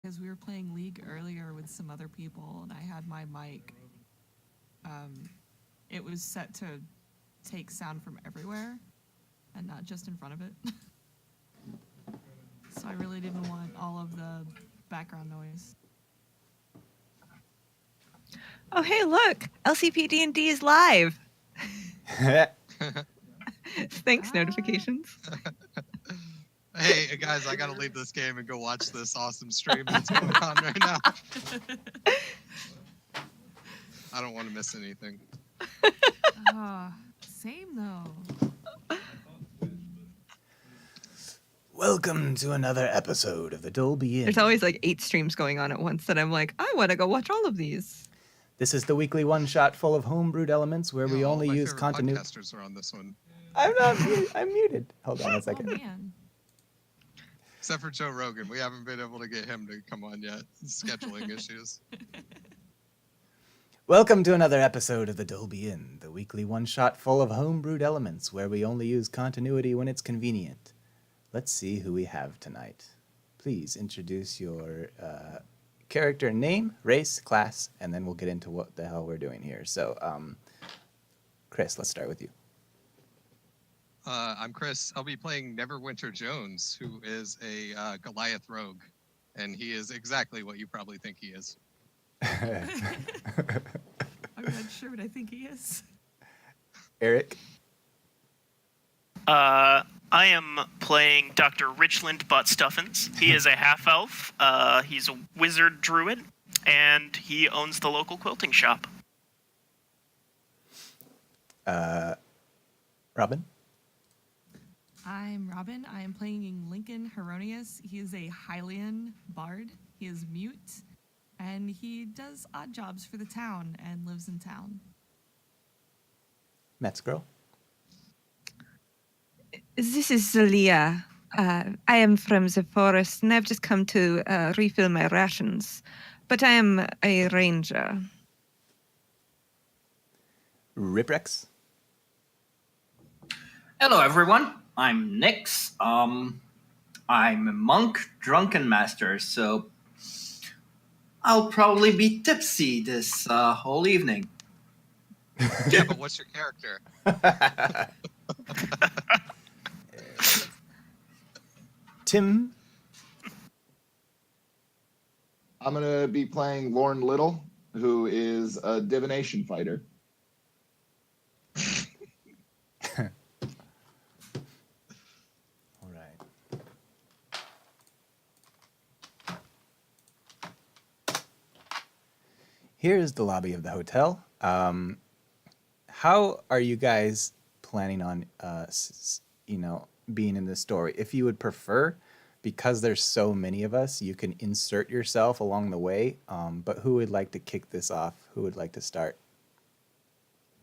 because we were playing League earlier with some other people, and I had my mic. It was set to take sound from everywhere, and not just in front of it. So I really didn't want all of the background noise. Oh, hey, look! LCPD&D is live! Thanks, notifications. Hey, guys, I gotta leave this game and go watch this awesome stream that's going on right now. I don't want to miss anything. Same, though. Welcome to another episode of the Dolby Inn. There's always like 8 streams going on at once that I'm like, I want to go watch all of these. This is the weekly one-shot full of homebrewed elements where we only use continuity. Podcasters are on this one. I'm not. I'm muted. Hold on a second. Oh, man. Except for Joe Rogan. We haven't been able to get him to come on yet. Scheduling issues. Welcome to another episode of the Dolby Inn, the weekly one-shot full of homebrewed elements where we only use continuity when it's convenient. Let's see who we have tonight. Please introduce your character name, race, class, and then we'll get into what the hell we're doing here. So, Chris, let's start with you. I'm Chris. I'll be playing Neverwinter Jones, who is a Goliath rogue, and he is exactly what you probably think he is. I'm not sure what I think he is. Eric? I am playing Dr. Richland Buttstuffins. He is a half-elf. He's a wizard druid, and he owns the local quilting shop. Robin? I'm Robin. I am playing Lincoln Heronius. He is a Hylian bard. He is mute, and he does odd jobs for the town and lives in town. Metzgirl? This is Zalia. I am from the forest, and I've just come to refill my rations. But I am a ranger. Riprex? Hello, everyone. I'm Nyx. I'm a monk, drunken master, so I'll probably be tipsy this whole evening. Yeah, but what's your character? Tim? I'm going to be playing Lorne Little, who is a divination fighter. All right. Here is the lobby of the hotel. How are you guys planning on, being in this story? If you would prefer, because there's so many of us, you can insert yourself along the way. But who would like to kick this off? Who would like to start?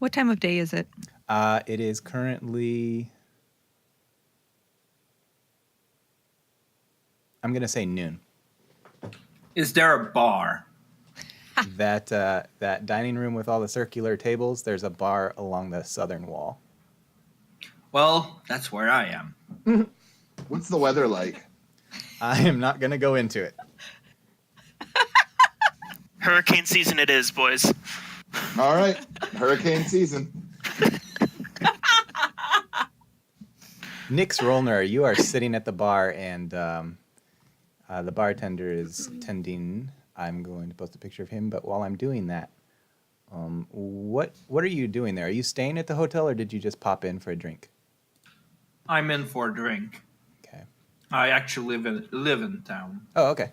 What time of day is it? It is currently, I'm going to say noon. Is there a bar? That dining room with all the circular tables, there's a bar along the southern wall. Well, that's where I am. What's the weather like? I am not going to go into it. Hurricane season it is, boys. All right, hurricane season. Nyx Rollner, you are sitting at the bar, and the bartender is tending. I'm going to post a picture of him, but while I'm doing that, what are you doing there? Are you staying at the hotel, or did you just pop in for a drink? I'm in for a drink. Okay. I actually live in town. Oh, okay.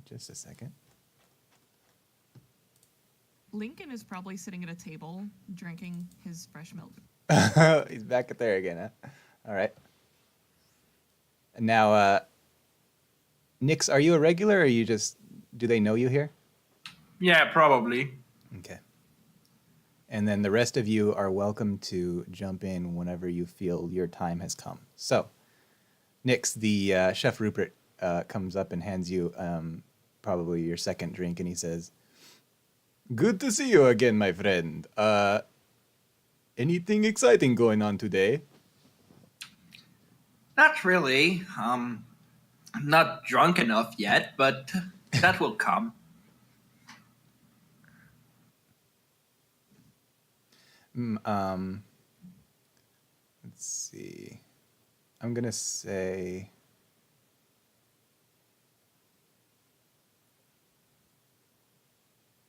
Just a second. Lincoln is probably sitting at a table drinking his fresh milk. He's back there again, huh? All right. Now, Nyx, are you a regular, or do they know you here? Yeah, probably. Okay. And then the rest of you are welcome to jump in whenever you feel your time has come. So, Nyx, the Chef Rupert comes up and hands you probably your second drink, and he says, "Good to see you again, my friend. Anything exciting going on today?" Not really. I'm not drunk enough yet, but that will come. Let's see. I'm gonna say.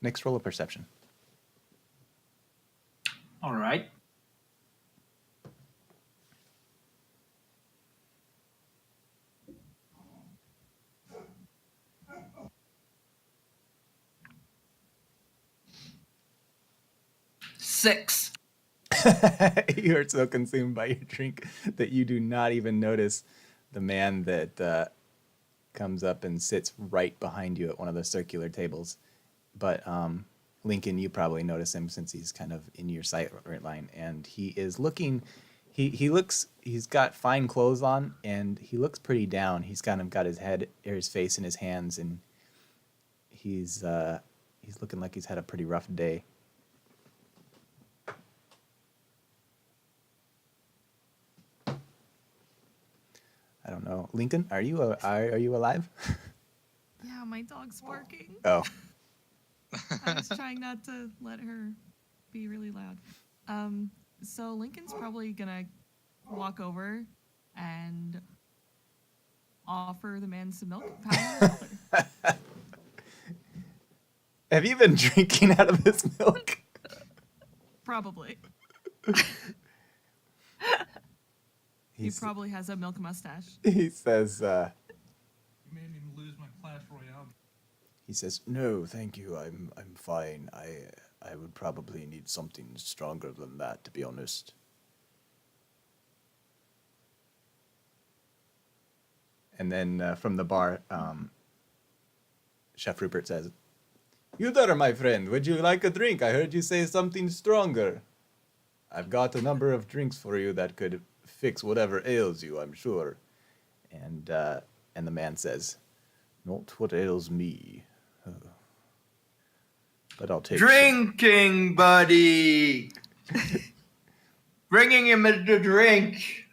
Next, roll a perception. All right. Six. You are so consumed by your drink that you do not even notice the man that comes up and sits right behind you at one of the circular tables. But Lincoln, you probably notice him since he's kind of in your sight line, and he is looking. He's got fine clothes on, and he looks pretty down. He's kind of got his head or his face in his hands, and he's looking like he's had a pretty rough day. I don't know. Lincoln, are you alive? Yeah, my dog's barking. Oh. I was trying not to let her be really loud. So Lincoln's probably gonna walk over and offer the man some milk. Have you been drinking out of this milk? Probably. He probably has a milk mustache. He says, You made me lose my Clash Royale. he says, "No, thank you. I'm fine. I would probably need something stronger than that, to be honest." And then from the bar, Chef Rupert says, "You there, my friend. Would you like a drink? I heard you say something stronger. I've got a number of drinks for you that could fix whatever ails you, I'm sure." And the man says, "Not what ails me. But I'll take Drinking, buddy! Bringing him a drink.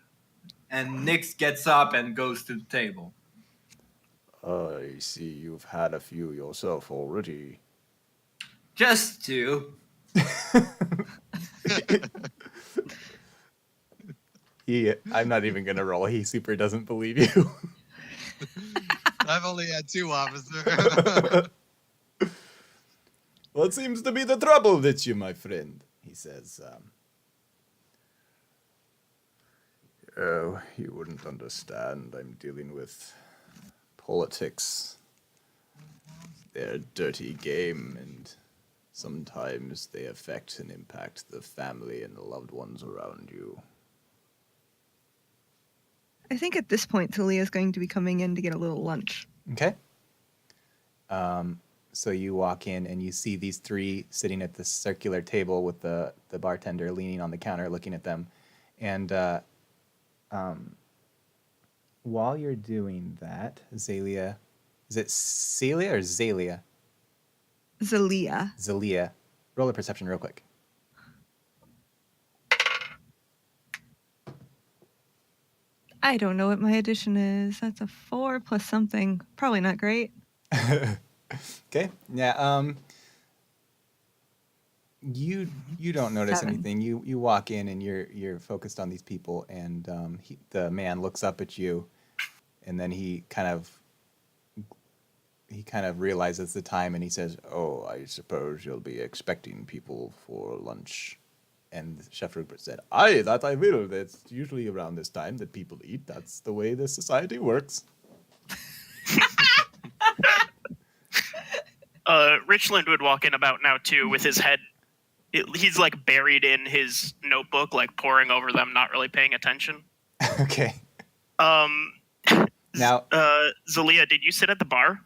And Nix gets up and goes to the table. I see you've had a few yourself already." Just two. I'm not even gonna roll. He super doesn't believe you. I've only had 2, officer. What seems to be the trouble with you, my friend? He says, "Oh, you wouldn't understand. I'm dealing with politics. They're a dirty game, and sometimes they affect and impact the family and the loved ones around you." I think at this point, Talia's going to be coming in to get a little lunch. Okay. So you walk in and you see these three sitting at the circular table with the bartender leaning on the counter looking at them. And while you're doing that, Zalia, is it Celia or Zalia? Zalia. Zalia. Roll a perception real quick. I don't know what my addition is. That's a 4 plus something. Probably not great. Okay. Yeah. You don't notice 7. anything. You walk in and you're focused on these people, and the man looks up at you, and then he kind of realizes the time, and he says, "Oh, I suppose you'll be expecting people for lunch." And Chef Rupert said, "Aye, that I will. It's usually around this time that people eat. That's the way the society works." Richland would walk in about now too with his head. He's like buried in his notebook, like poring over them, not really paying attention. Okay. Now, Zalia, did you sit at the bar?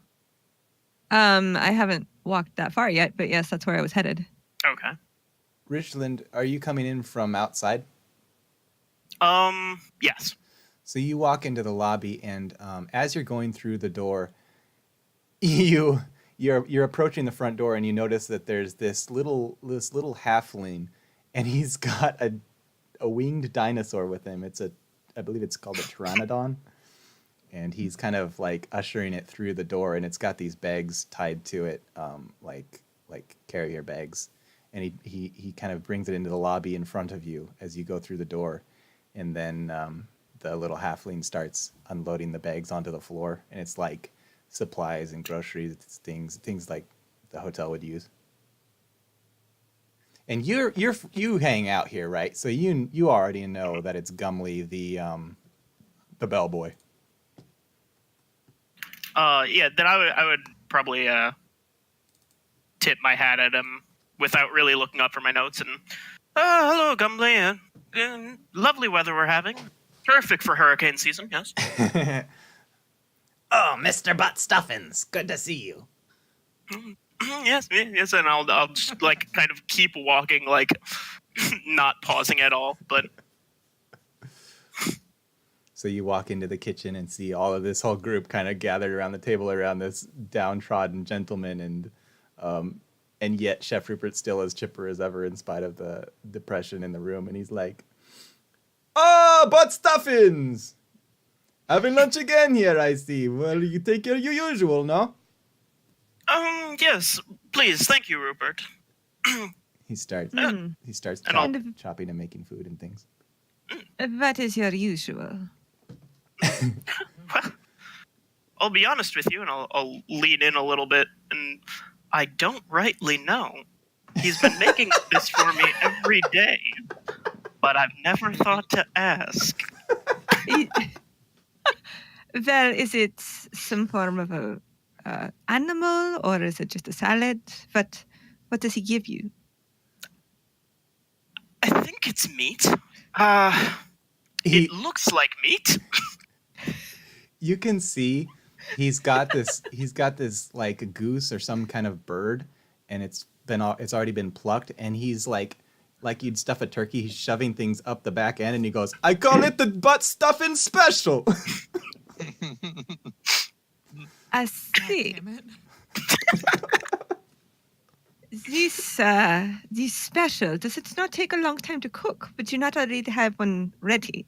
I haven't walked that far yet, but yes, that's where I was headed. Okay. Richland, are you coming in from outside? Yes. So you walk into the lobby, and as you're going through the door, you're approaching the front door, and you notice that there's this little halfling, and he's got a winged dinosaur with him. I believe it's called a pteranodon, and he's kind of like ushering it through the door, and it's got these bags tied to it, like carrier bags, and he kind of brings it into the lobby in front of you as you go through the door, and then the little halfling starts unloading the bags onto the floor, and it's like supplies and groceries, things like the hotel would use. And you hang out here, right? So you already know that it's Gumley, the bellboy. Yeah, then I would probably tip my hat at him without really looking up for my notes. And hello, Gumley. Lovely weather we're having. Perfect for hurricane season. Yes. Oh, Mr. Butt Stuffins, good to see you. Yes, and I'll just like kind of keep walking, like not pausing at all. But so you walk into the kitchen and see all of this whole group kind of gathered around the table around this downtrodden gentleman, and yet Chef Rupert's still as chipper as ever in spite of the depression in the room, and he's like, "Oh, Butt Stuffins! Having lunch again here, I see. Well, you take care of your usual, no?" Yes, please, thank you, Rupert. He starts chopping and making food and things. What is your usual? Well, I'll be honest with you, and I'll lean in a little bit, and I don't rightly know. He's been making this for me every day, but I've never thought to ask. Well, is it some form of a animal, or is it just a salad? What does he give you? I think it's meat. He- It looks like meat. You can see he's got this like a goose or some kind of bird, and it's already been plucked, and he's like you'd stuff a turkey, he's shoving things up the back end, and he goes, "I call it the butt stuffing special." I see. Damn it. This special, does it not take a long time to cook? Would you not already have one ready?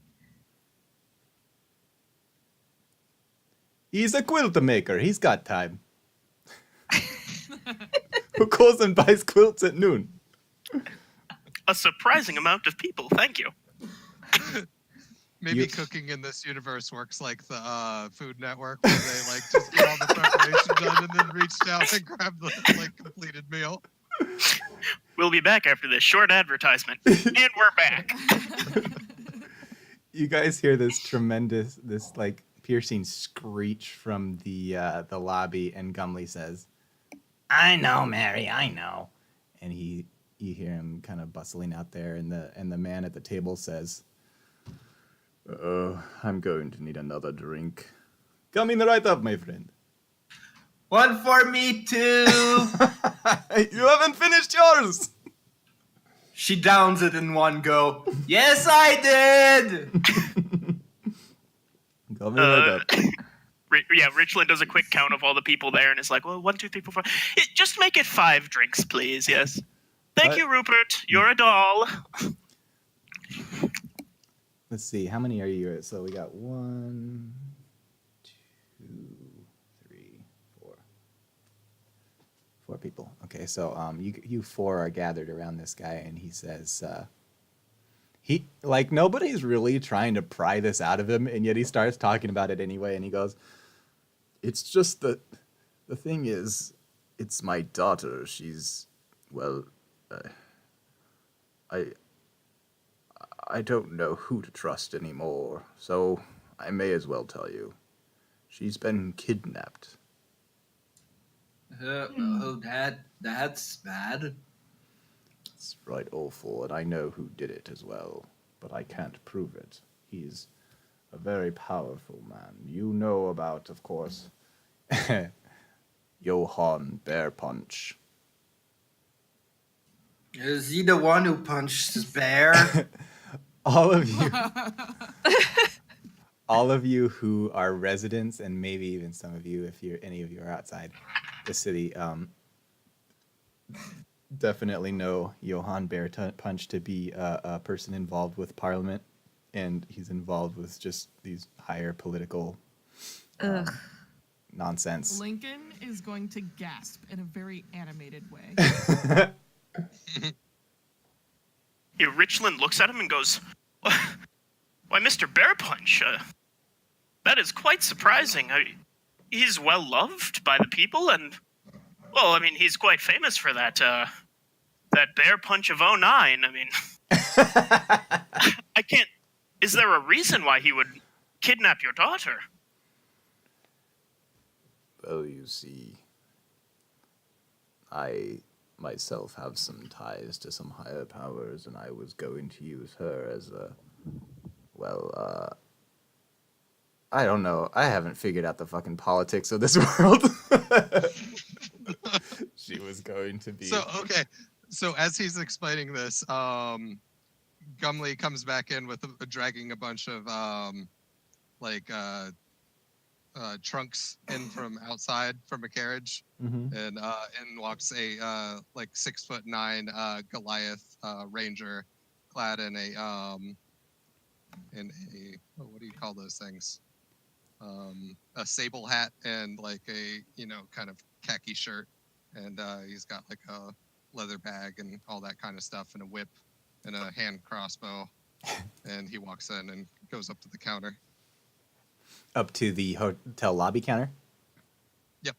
He's a quilt maker. He's got time. Who goes and buys quilts at noon? A surprising amount of people, thank you. Maybe cooking in this universe works like the Food Network, where they like just get all the preparation done and then reach down and grab the like completed meal. We'll be back after this short advertisement, and we're back. You guys hear this like piercing screech from the lobby, and Gumley says, "I know, Mary, I know." And you hear him kind of bustling out there, and the man at the table says, "I'm going to need another drink. Coming right up, my friend." One for me too. You haven't finished yours. She downs it in one go. Yes, I did. Coming right up. Yeah, Richland does a quick count of all the people there and is like, well, 1, 2, 3, 4, 5. Just make it 5 drinks, please, yes. Thank you, Rupert. You're a doll. Let's see, how many are you? So we got 1, 2, 3, 4. 4 people. Okay, so you 4 are gathered around this guy, and he says, nobody's really trying to pry this out of him, and yet he starts talking about it anyway, and he goes, "It's just that the thing is, it's my daughter. She's, well, I don't know who to trust anymore, so I may as well tell you. She's been kidnapped." Oh, that's bad. It's right awful, and I know who did it as well, but I can't prove it. He's a very powerful man. You know about, of course, Johann Bearpunch. Is he the one who punched his bear? All of you who are residents, and maybe even some of you, if any of you are outside the city, definitely know Johann Bearpunch to be a person involved with Parliament, and he's involved with just these higher political Ugh. nonsense. Lincoln is going to gasp in a very animated way. Richland looks at him and goes, "Why, Mr. Bearpunch, that is quite surprising. He's well loved by the people, and, well, I mean, he's quite famous for that Bear Punch of '09. I mean, I can't. Is there a reason why he would kidnap your daughter?" Well, you see, I myself have some ties to some higher powers, and I was going to use her as a, well, I don't know. I haven't figured out the fucking politics of this world. She was going to be. So okay, so as he's explaining this, Gumley comes back in with dragging a bunch of trunks in from outside from a carriage, Mhm. and in walks a 6'9" Goliath ranger, clad in a what do you call those things? A sable hat and like a kind of khaki shirt, and he's got like a leather bag and all that kind of stuff, and a whip and a hand crossbow, and he walks in and goes up to the counter. Up to the hotel lobby counter? Yep.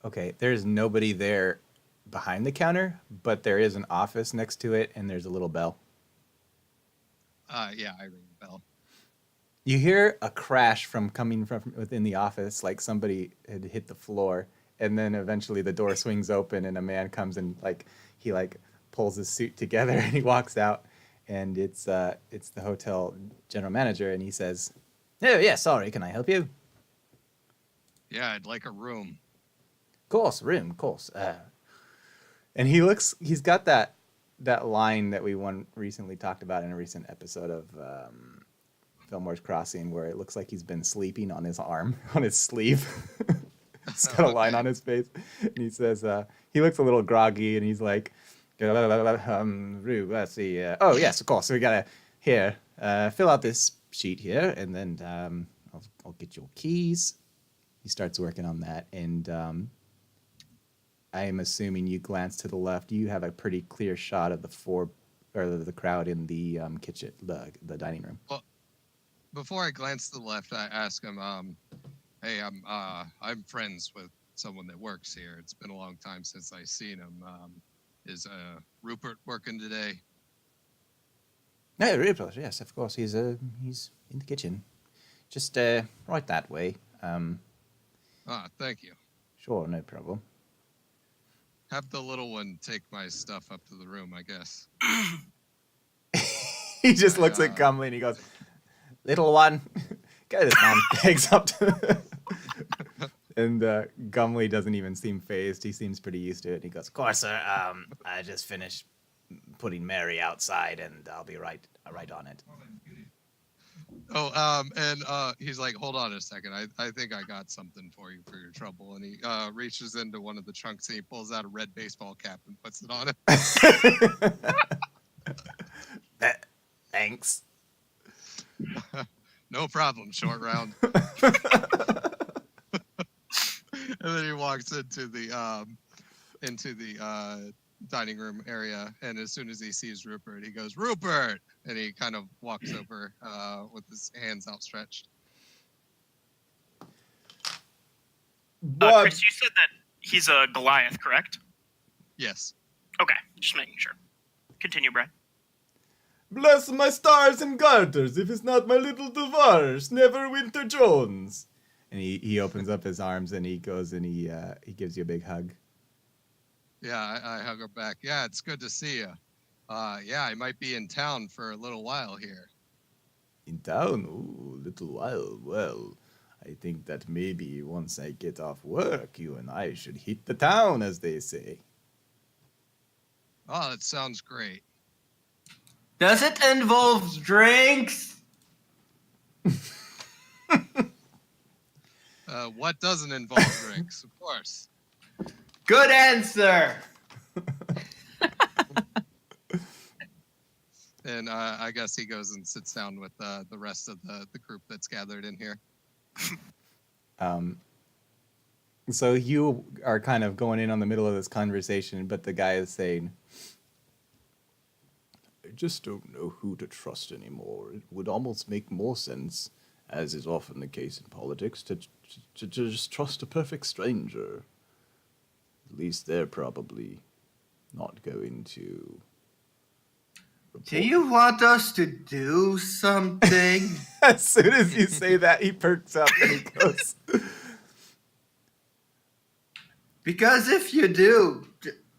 Okay, there's nobody there behind the counter, but there is an office next to it, and there's a little bell. Yeah, I ring the bell. You hear a crash coming from within the office, like somebody had hit the floor, and then eventually the door swings open, and a man comes and he pulls his suit together, and he walks out, and it's the hotel general manager, and he says, "Oh yeah, sorry, can I help you?" Yeah, I'd like a room. Of course, room, of course. And he's got that line that we recently talked about in a recent episode of Fillmore's Crossing, where it looks like he's been sleeping on his arm, on his sleeve. He's got a line on his face, and he says, he looks a little groggy, and he's like, Rue, let's see. Oh, yes, of course. So we got to, fill out this sheet here, and then I'll get your keys. He starts working on that, and I am assuming you glance to the left. You have a pretty clear shot of the crowd in the kitchen, the dining room. Well, before I glance to the left, I ask him, "Hey, I'm friends with someone that works here. It's been a long time since I've seen him. Is Rupert working today?" No, Rupert, yes, of course. He's in the kitchen, just right that way. Thank you. Sure, no problem. Have the little one take my stuff up to the room, I guess. He just looks at Gumley and he goes, "Little one, go this man." Takes up to and Gumley doesn't even seem phased. He seems pretty used to it. He goes, "Of course, sir. I just finished putting Mary outside, and I'll be right on it." Oh, and he's like, "Hold on a second. I think I got something for you for your trouble." And he reaches into one of the trunks and he pulls out a red baseball cap and puts it on him. Thanks. No problem, short round. And then he walks into the dining room area, and as soon as he sees Rupert, he goes, "Rupert!" And he kind of walks over with his hands outstretched. Chris, you said that he's a Goliath, correct? Yes. Okay, just making sure. Continue, Brad. Bless my stars and garters, if it's not my little Devarge, Neverwinter Jones. And he opens up his arms and he goes and he gives you a big hug. Yeah, I hug her back. Yeah, it's good to see you. Yeah, I might be in town for a little while here. In town? Ooh, little while. Well, I think that maybe once I get off work, you and I should hit the town, as they say. Oh, that sounds great. Does it involve drinks? What doesn't involve drinks? Of course. Good answer. And I guess he goes and sits down with the rest of the group that's gathered in here. So you are kind of going in on the middle of this conversation, but the guy is saying, I just don't know who to trust anymore. It would almost make more sense, as is often the case in politics, to just trust a perfect stranger. At least they're probably not going to. Do you want us to do something? As soon as you say that, he perks up and he goes, Because if you do,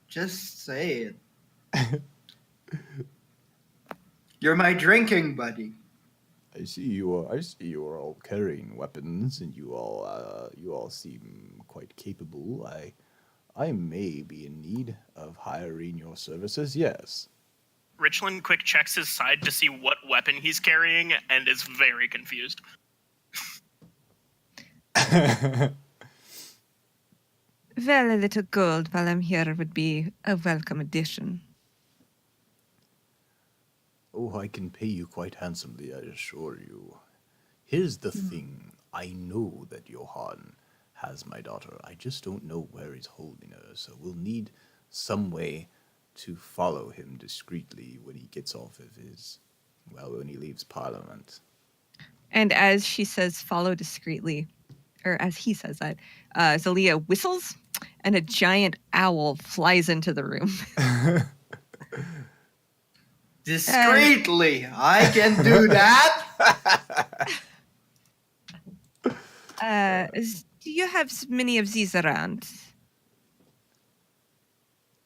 just say it. You're my drinking buddy. I see you are all carrying weapons, and you all seem quite capable. I may be in need of hiring your services, yes. Richland quick checks his side to see what weapon he's carrying and is very confused. Well, a little gold while I'm here would be a welcome addition. Oh, I can pay you quite handsomely, I assure you. Here's the thing. I know that Johann has my daughter. I just don't know where he's holding her, so we'll need some way to follow him discreetly when he gets off of when he leaves Parliament. And as she says, follow discreetly, or as he says that, Zalia whistles and a giant owl flies into the room. Discreetly, I can do that. Do you have many of these around?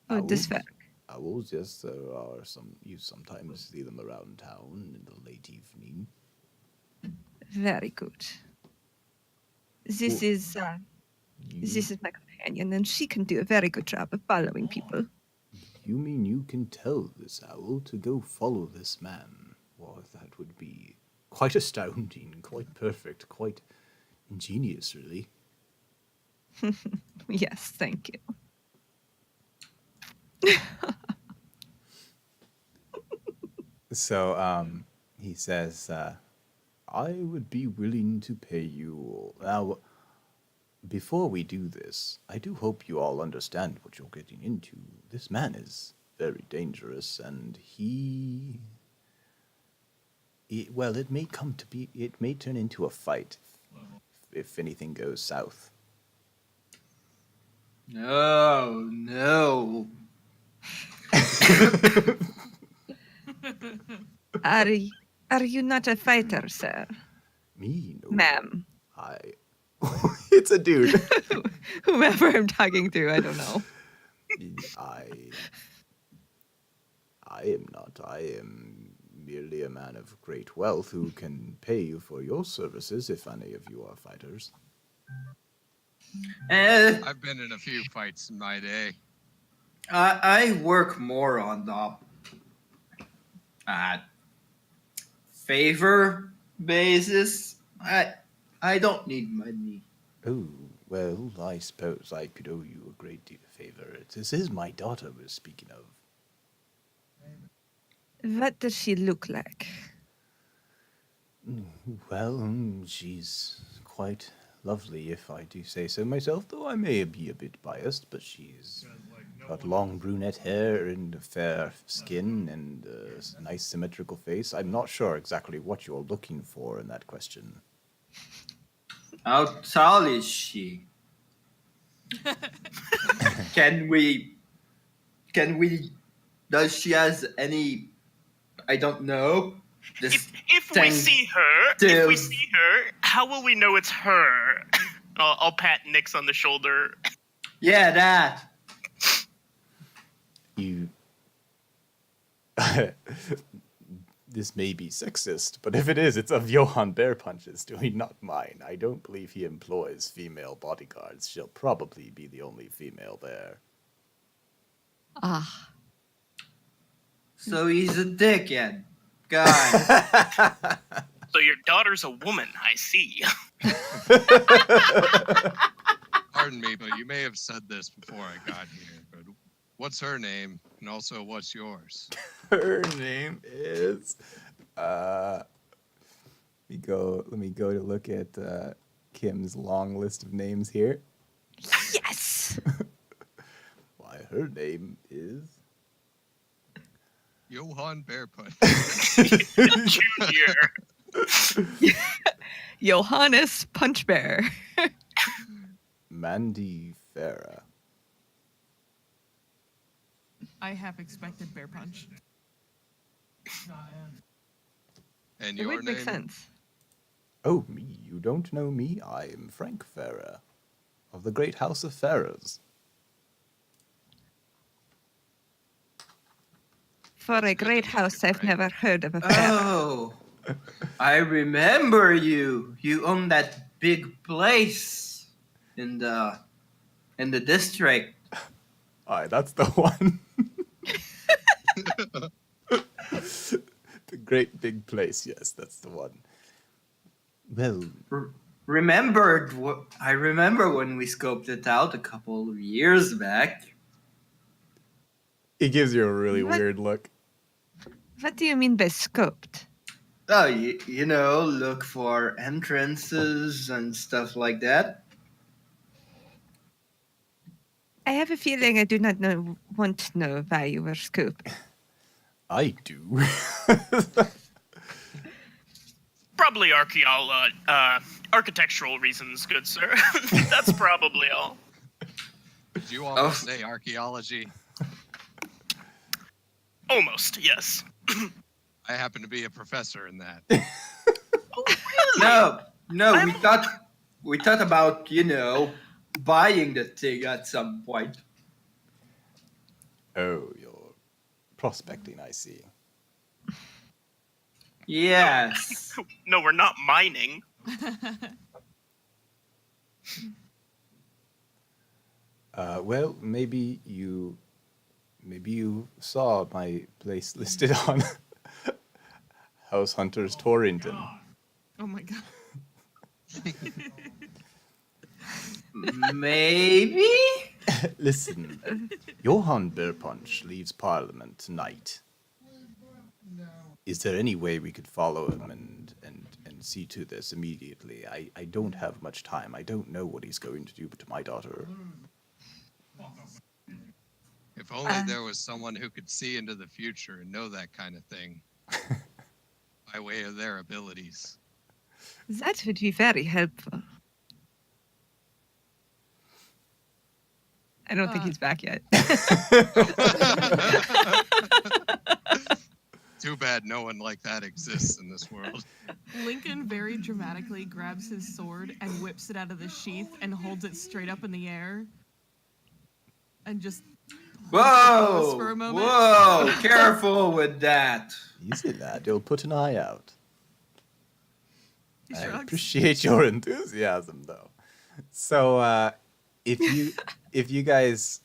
Oh, this Owls? Owls, yes, there are some. You sometimes see them around town in the late evening. very good. This Well, is my companion, and she can do a very good job of following people. You mean you can tell this owl to go follow this man? Well, that would be quite astounding, quite perfect, quite ingenious, really. Yes, thank you. So, he says, I would be willing to pay you. Now, before we do this, I do hope you all understand what you're getting into. This man is very dangerous, and it may turn into a fight if anything goes south. No. Are you not a fighter, sir? Me? No. Ma'am. It's a dude. Whomever I'm talking to, I don't know. I am not. I am merely a man of great wealth who can pay you for your services if any of you are fighters. I've been in a few fights in my day. I work more on the favor basis. I don't need money. Oh, well, I suppose I could owe you a great deal of favor. This is my daughter we're speaking of. What does she look like? Well, she's quite lovely, if I do say so myself, though I may be a bit biased, but she's got long brunette hair and a fair skin and a nice symmetrical face. I'm not sure exactly what you're looking for in that question. How tall is she? Can we? Does she has any? I don't know. If we see her, how will we know it's her? I'll pat Nix on the shoulder. Yeah, that. You. This may be sexist, but if it is, it's of Johann Bearpunch's doing, not mine. I don't believe he employs female bodyguards. She'll probably be the only female there. Ah. So he's a dickhead. God. So your daughter's a woman, I see. Pardon me, but you may have said this before I got here, but what's her name? And also, what's yours? Her name is let me go to look at Kim's long list of names here. Yes. Why, her name is. Johann Bearpunch. Junior. Johannes Punchbear. Mandy Farah. I have expected Bearpunch. And It your would make name? sense. Oh, me? You don't know me? I am Frank Farah, of the great house of Pharaohs. For It's a good to great meet house, you, I've Frank. never heard of a pharaoh. Oh, I remember you. You own that big place in the district. Aye, that's the one. The great big place, yes, that's the one. Well, I remember when we scoped it out a couple of years back. it gives you a really What? weird look. What do you mean by scoped? Oh, you know, look for entrances and stuff like that. I have a feeling I do not want to know why you were scoped. I do. Probably architectural reasons, good sir. That's probably all. Did you almost say archaeology? Almost, yes. I happen to be a professor in that. No, we thought about, you know, buying the thing at some point. Oh, you're prospecting, I see. Yes. No, we're not mining. Well, maybe you saw my place listed on House Hunters Torrington. Oh my god. Maybe? Listen, Johann Bearpunch leaves Parliament tonight. Is there any way we could follow him and see to this immediately? I don't have much time. I don't know what he's going to do to my daughter. If only there was someone who could see into the future and know that kind of thing by way of their abilities. That would be very helpful. I don't think he's back yet. Too bad no one like that exists in this world. Lincoln very dramatically grabs his sword and whips it out of the sheath and holds it straight up in the air. And just pause Whoa! for a moment. Whoa! Careful with that. Easy, lad. You'll put an eye out. He I shrugs. appreciate your enthusiasm, though. So, if you guys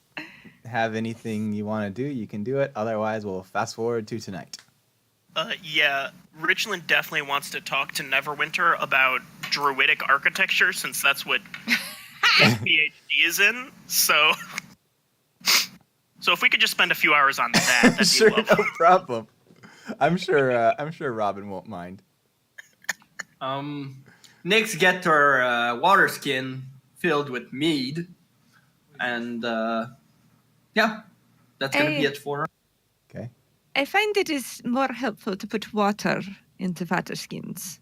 have anything you want to do, you can do it. Otherwise, we'll fast forward to tonight. Yeah, Richland definitely wants to talk to Neverwinter about druidic architecture, since that's what his PhD is in. So if we could just spend a few hours on that, that'd Sure, be lovely. no problem. I'm sure Robin won't mind. Nyx get her water skin filled with mead, and yeah, that's gonna be it for her. Okay. I find it is more helpful to put water into water skins.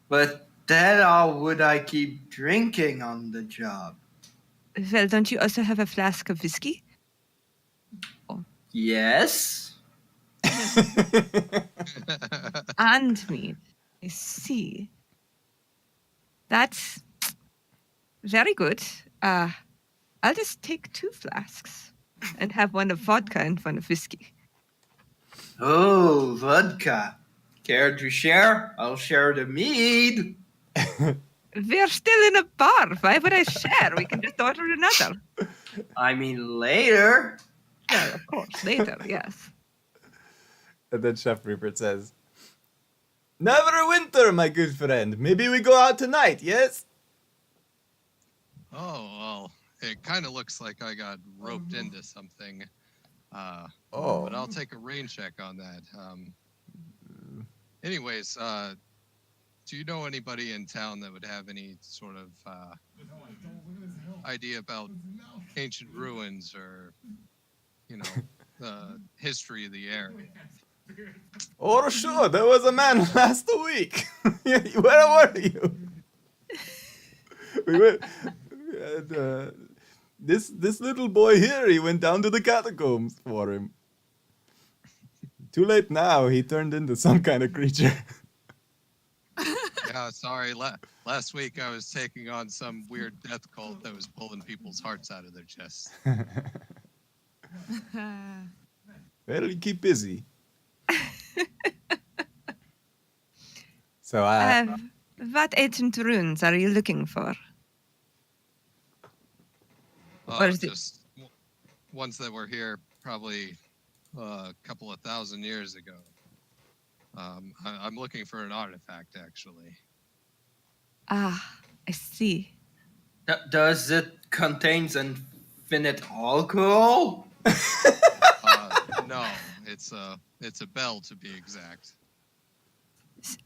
But then how would I keep drinking on the job? Well, don't you also have a flask of whiskey? Yes. And mead. I see. That's very good. I'll just take 2 flasks and have one of vodka and one of whiskey. Oh, vodka. Care to share? I'll share the mead. We're still in a bar. Why would I share? We can just order another. I mean, later. Well, of course, later, yes. And then Chef Rupert says, "Neverwinter, my good friend. Maybe we go out tonight, yes?" Oh, well, it kind of looks like I got roped into something. But Oh, I'll take a rain check on that. Anyways, Do you know anybody in town that would have any sort of idea about ancient ruins or, the history of the area? Oh, sure, there was a man last week. Where were you? We went. And, this little boy here, he went down to the catacombs for him. Too late now. He turned into some kind of creature. Yeah, sorry. Last week I was taking on some weird death cult that was pulling people's hearts out of their chests. Well, you keep busy. So, What ancient runes are you looking for? Or is it- Just ones that were here probably a couple of thousand years ago. I'm looking for an artifact, actually. Ah, I see. Does it contains infinite alcohol? No, it's a bell to be exact.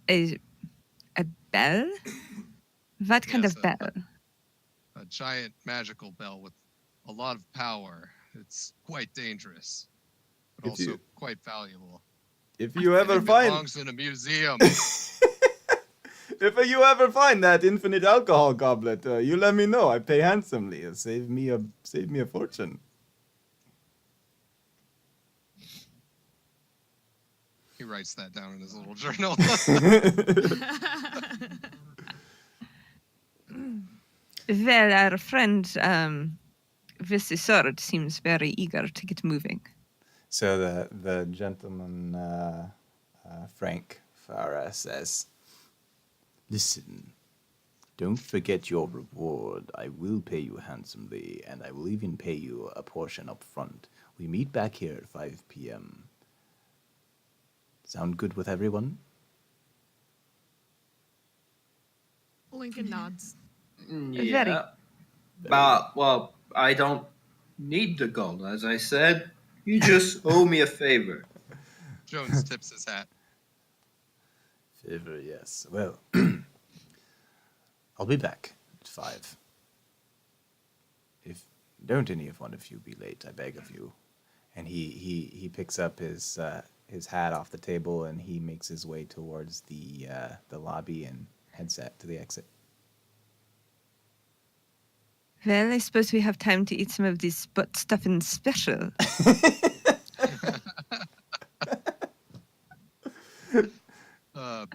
A bell? What kind Yes, of bell? A giant magical bell with a lot of power. It's quite dangerous, but If also you- quite valuable. if you And ever it find belongs in a museum. if you ever find that infinite alcohol goblet, you let me know. I pay handsomely. It'll save me a fortune. He writes that down in his little journal. Well, our friend with the sword seems very eager to get moving. So the gentleman, Frank Farah, says, "Listen, don't forget your reward. I will pay you handsomely, and I will even pay you a portion up front. We meet back here at 5 p.m. Sound good with everyone?" Lincoln nods. Yeah. Well, I don't need the gold, as I said. You just owe me a favor. Jones tips his hat. Favor, yes. Well, I'll be back at 5. Don't any of one of you be late, I beg of you. And he picks up his hat off the table and he makes his way towards the lobby and heads out to the exit. Well, I suppose we have time to eat some of this butt stuffing special.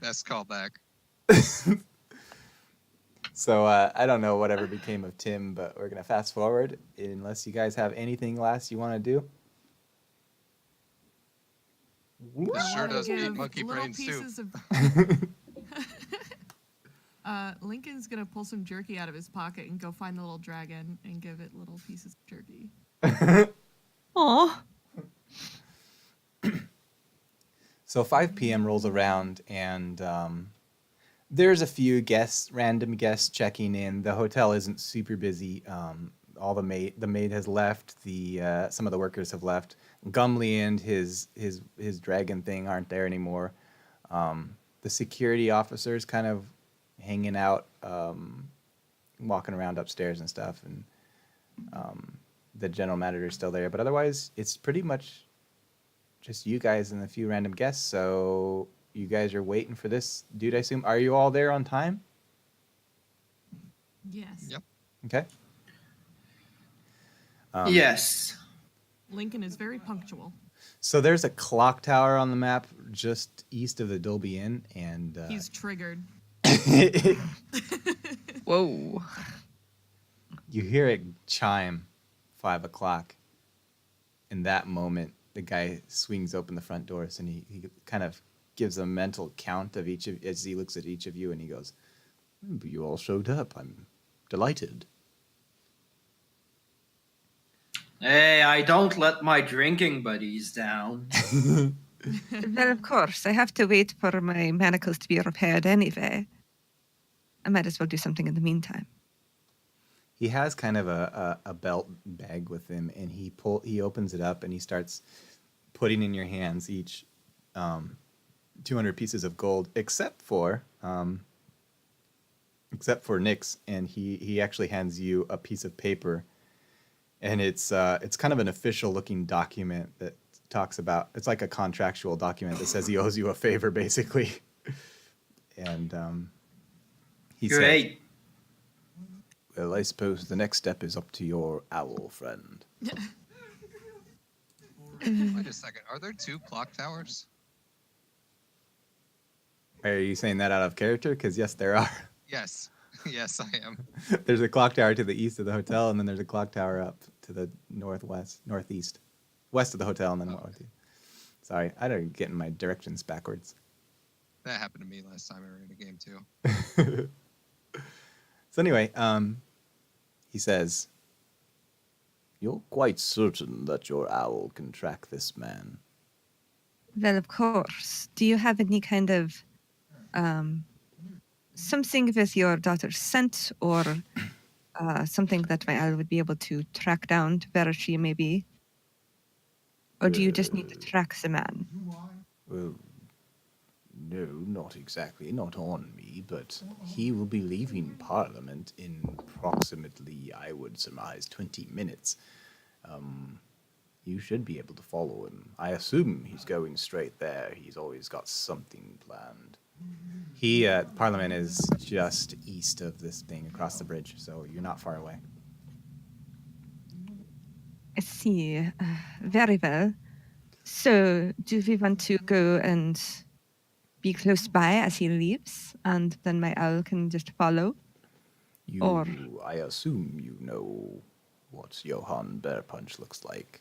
Best callback. So I don't know whatever became of Tim, but we're gonna fast forward unless you guys have anything last you want to do. This I sure wanna does beat give monkey little brain soup. pieces of. Lincoln's gonna pull some jerky out of his pocket and go find the little dragon and give it little pieces of jerky. Aw. So 5 p.m. rolls around, and there's a few random guests checking in. The hotel isn't super busy. All the maid has left. Some of the workers have left. Gumley and his dragon thing aren't there anymore. The security officers kind of hanging out, walking around upstairs and stuff, and the general manager's still there. But otherwise, it's pretty much just you guys and a few random guests. So you guys are waiting for this dude, I assume. Are you all there on time? Yes. Yep. Okay. Yes. Lincoln is very punctual. So there's a clock tower on the map just east of the Dolby Inn, and He's triggered. Whoa. you hear it chime 5 o'clock. In that moment, the guy swings open the front doors, and he kind of gives a mental count of each of as he looks at each of you, and he goes, "You all showed up. I'm delighted." Hey, I don't let my drinking buddies down. Well, of course, I have to wait for my manacles to be repaired anyway. I might as well do something in the meantime. He has kind of a belt bag with him, and he opens it up and he starts putting in your hands each 200 pieces of gold, except for except for Nyx, and he actually hands you a piece of paper, and it's kind of an official looking document that talks about, it's like a contractual document that says he owes you a favor basically. And he says, Great. well, I suppose the next step is up to your owl friend. Wait a second. Are there 2 clock towers? Are you saying that out of character? Because yes, there are. Yes. Yes, I am. There's a clock tower to the east of the hotel, and then there's a clock tower up to the northeast, west of the hotel, and then northeast. Sorry, I don't get my directions backwards. That happened to me last time I ran a game too. So anyway, he says, "You're quite certain that your owl can track this man?" Well, of course. Do you have any kind of something with your daughter's scent or something that my owl would be able to track down to where she may be? Or do you just need to track the man? Well, no, not exactly, not on me, but he will be leaving Parliament in approximately, I would surmise, 20 minutes. You should be able to follow him. I assume he's going straight there. He's always got something planned. Parliament is just east of this thing, across the bridge, so you're not far away. I see. Very well. So, do we want to go and be close by as he leaves, and then my owl can just follow? I assume you know what Johann Bearpunch looks like.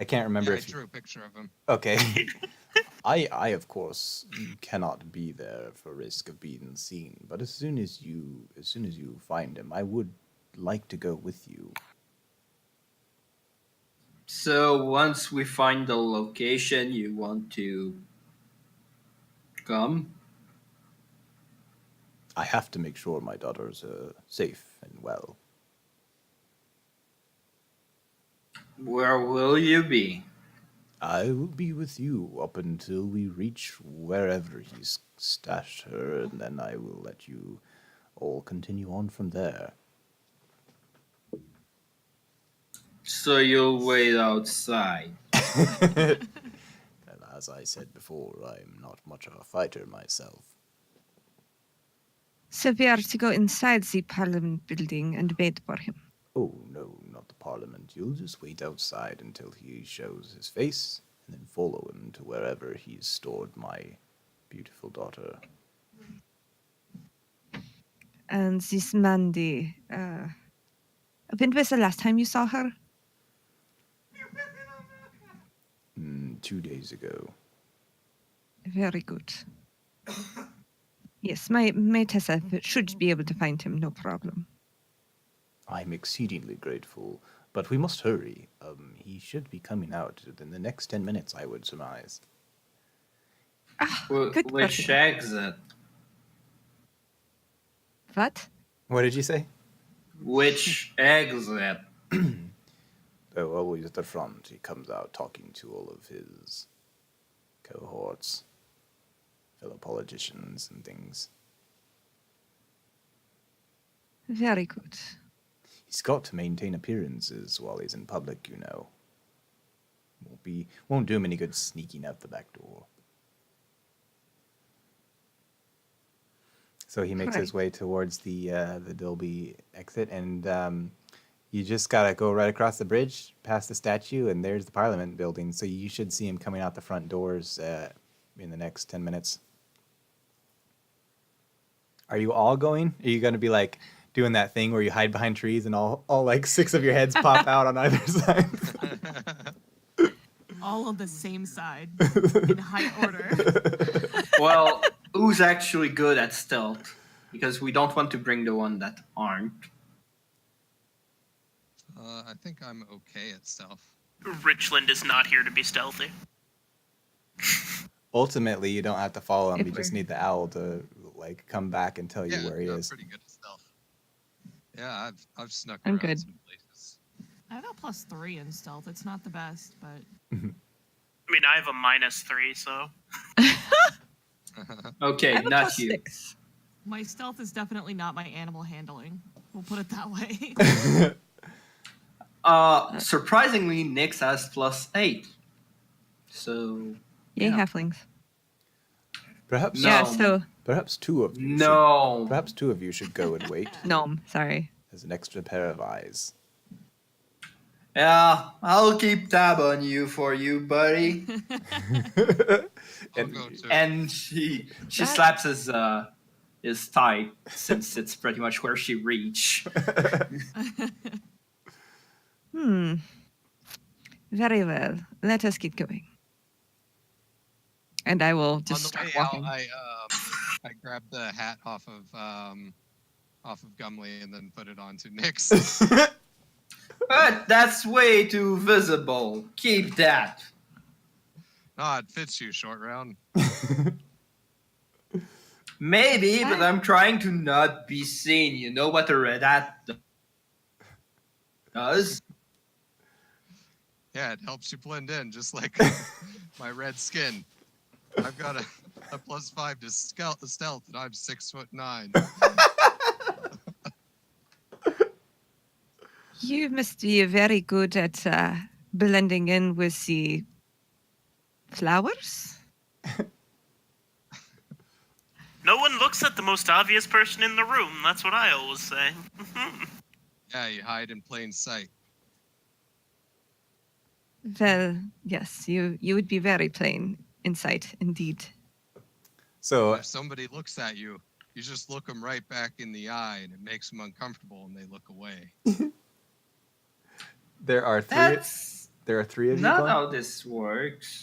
I can't remember Yeah, I if drew a picture of him. Okay. I of course cannot be there for risk of being seen, but as soon as you find him, I would like to go with you. So once we find the location, you want to come? I have to make sure my daughters are safe and well. Where will you be? I will be with you up until we reach wherever he's stashed her, and then I will let you all continue on from there. So you'll wait outside. And as I said before, I'm not much of a fighter myself. So we are to go inside the Parliament building and wait for him. Oh, no, not the Parliament. You'll just wait outside until he shows his face, and then follow him to wherever he's stored my beautiful daughter. And this Mandy, when was the last time you saw her? 2 days ago. Very good. Yes, my Tessa should be able to find him, no problem. I'm exceedingly grateful, but we must hurry. He should be coming out in the next 10 minutes, I would surmise. Good Which question. exit? What? What did you say? Which exit? Oh, always at the front. He comes out talking to all of his cohorts, fellow politicians and things. Very good. He's got to maintain appearances while he's in public, you know. Won't do him any good sneaking out the back door. So he makes his way towards the Dolby exit, and you just gotta go right across the bridge, past the statue, and there's the Parliament building. So you should see him coming out the front doors in the next 10 minutes. Are you all going? Are you gonna be like doing that thing where you hide behind trees and all like 6 of your heads pop out on either side? All on the same side in high order. Well, who's actually good at stealth? Because we don't want to bring the one that aren't. I think I'm okay at stealth. Richland is not here to be stealthy. Ultimately, you don't have to follow him. If You just we're- need the owl to like come back and tell you where he I'm is. pretty good at stealth. Yeah, I've snuck I'm around good. some places. I have a +3 in stealth. It's not the best, but I mean, I have a -3, so Okay, I have a not you. +6. My stealth is definitely not my animal handling. We'll put it that way. Surprisingly, Nyx has +8. So Yay, Yeah. halflings. Perhaps No. Yeah, so perhaps two of you no. should perhaps two of you should go and wait gnome, sorry. as an extra pair of eyes. Yeah, I'll keep tab on you for you, buddy. I'll And go too. And she That- slaps his thigh since it's pretty much where she reach. Very well. Let us get going. And I will just On the start way out, walking. I grabbed the hat off of Gumley and then put it onto Nyx. But that's way too visible. Keep that. No, it fits you, short round. Maybe, but I'm trying to not be seen. You know what a red hat does? Yeah, it helps you blend in, just like my red skin. I've got a +5 to stealth, and I'm 6'9". You must be very good at blending in with the flowers. No one looks at the most obvious person in the room. That's what I always say. Yeah, you hide in plain sight. Well, yes, you would be very plain in sight, indeed. So If somebody looks at you, you just look them right back in the eye, and it makes them uncomfortable, and they look away. there are three. That's There are three of you not going? how this works.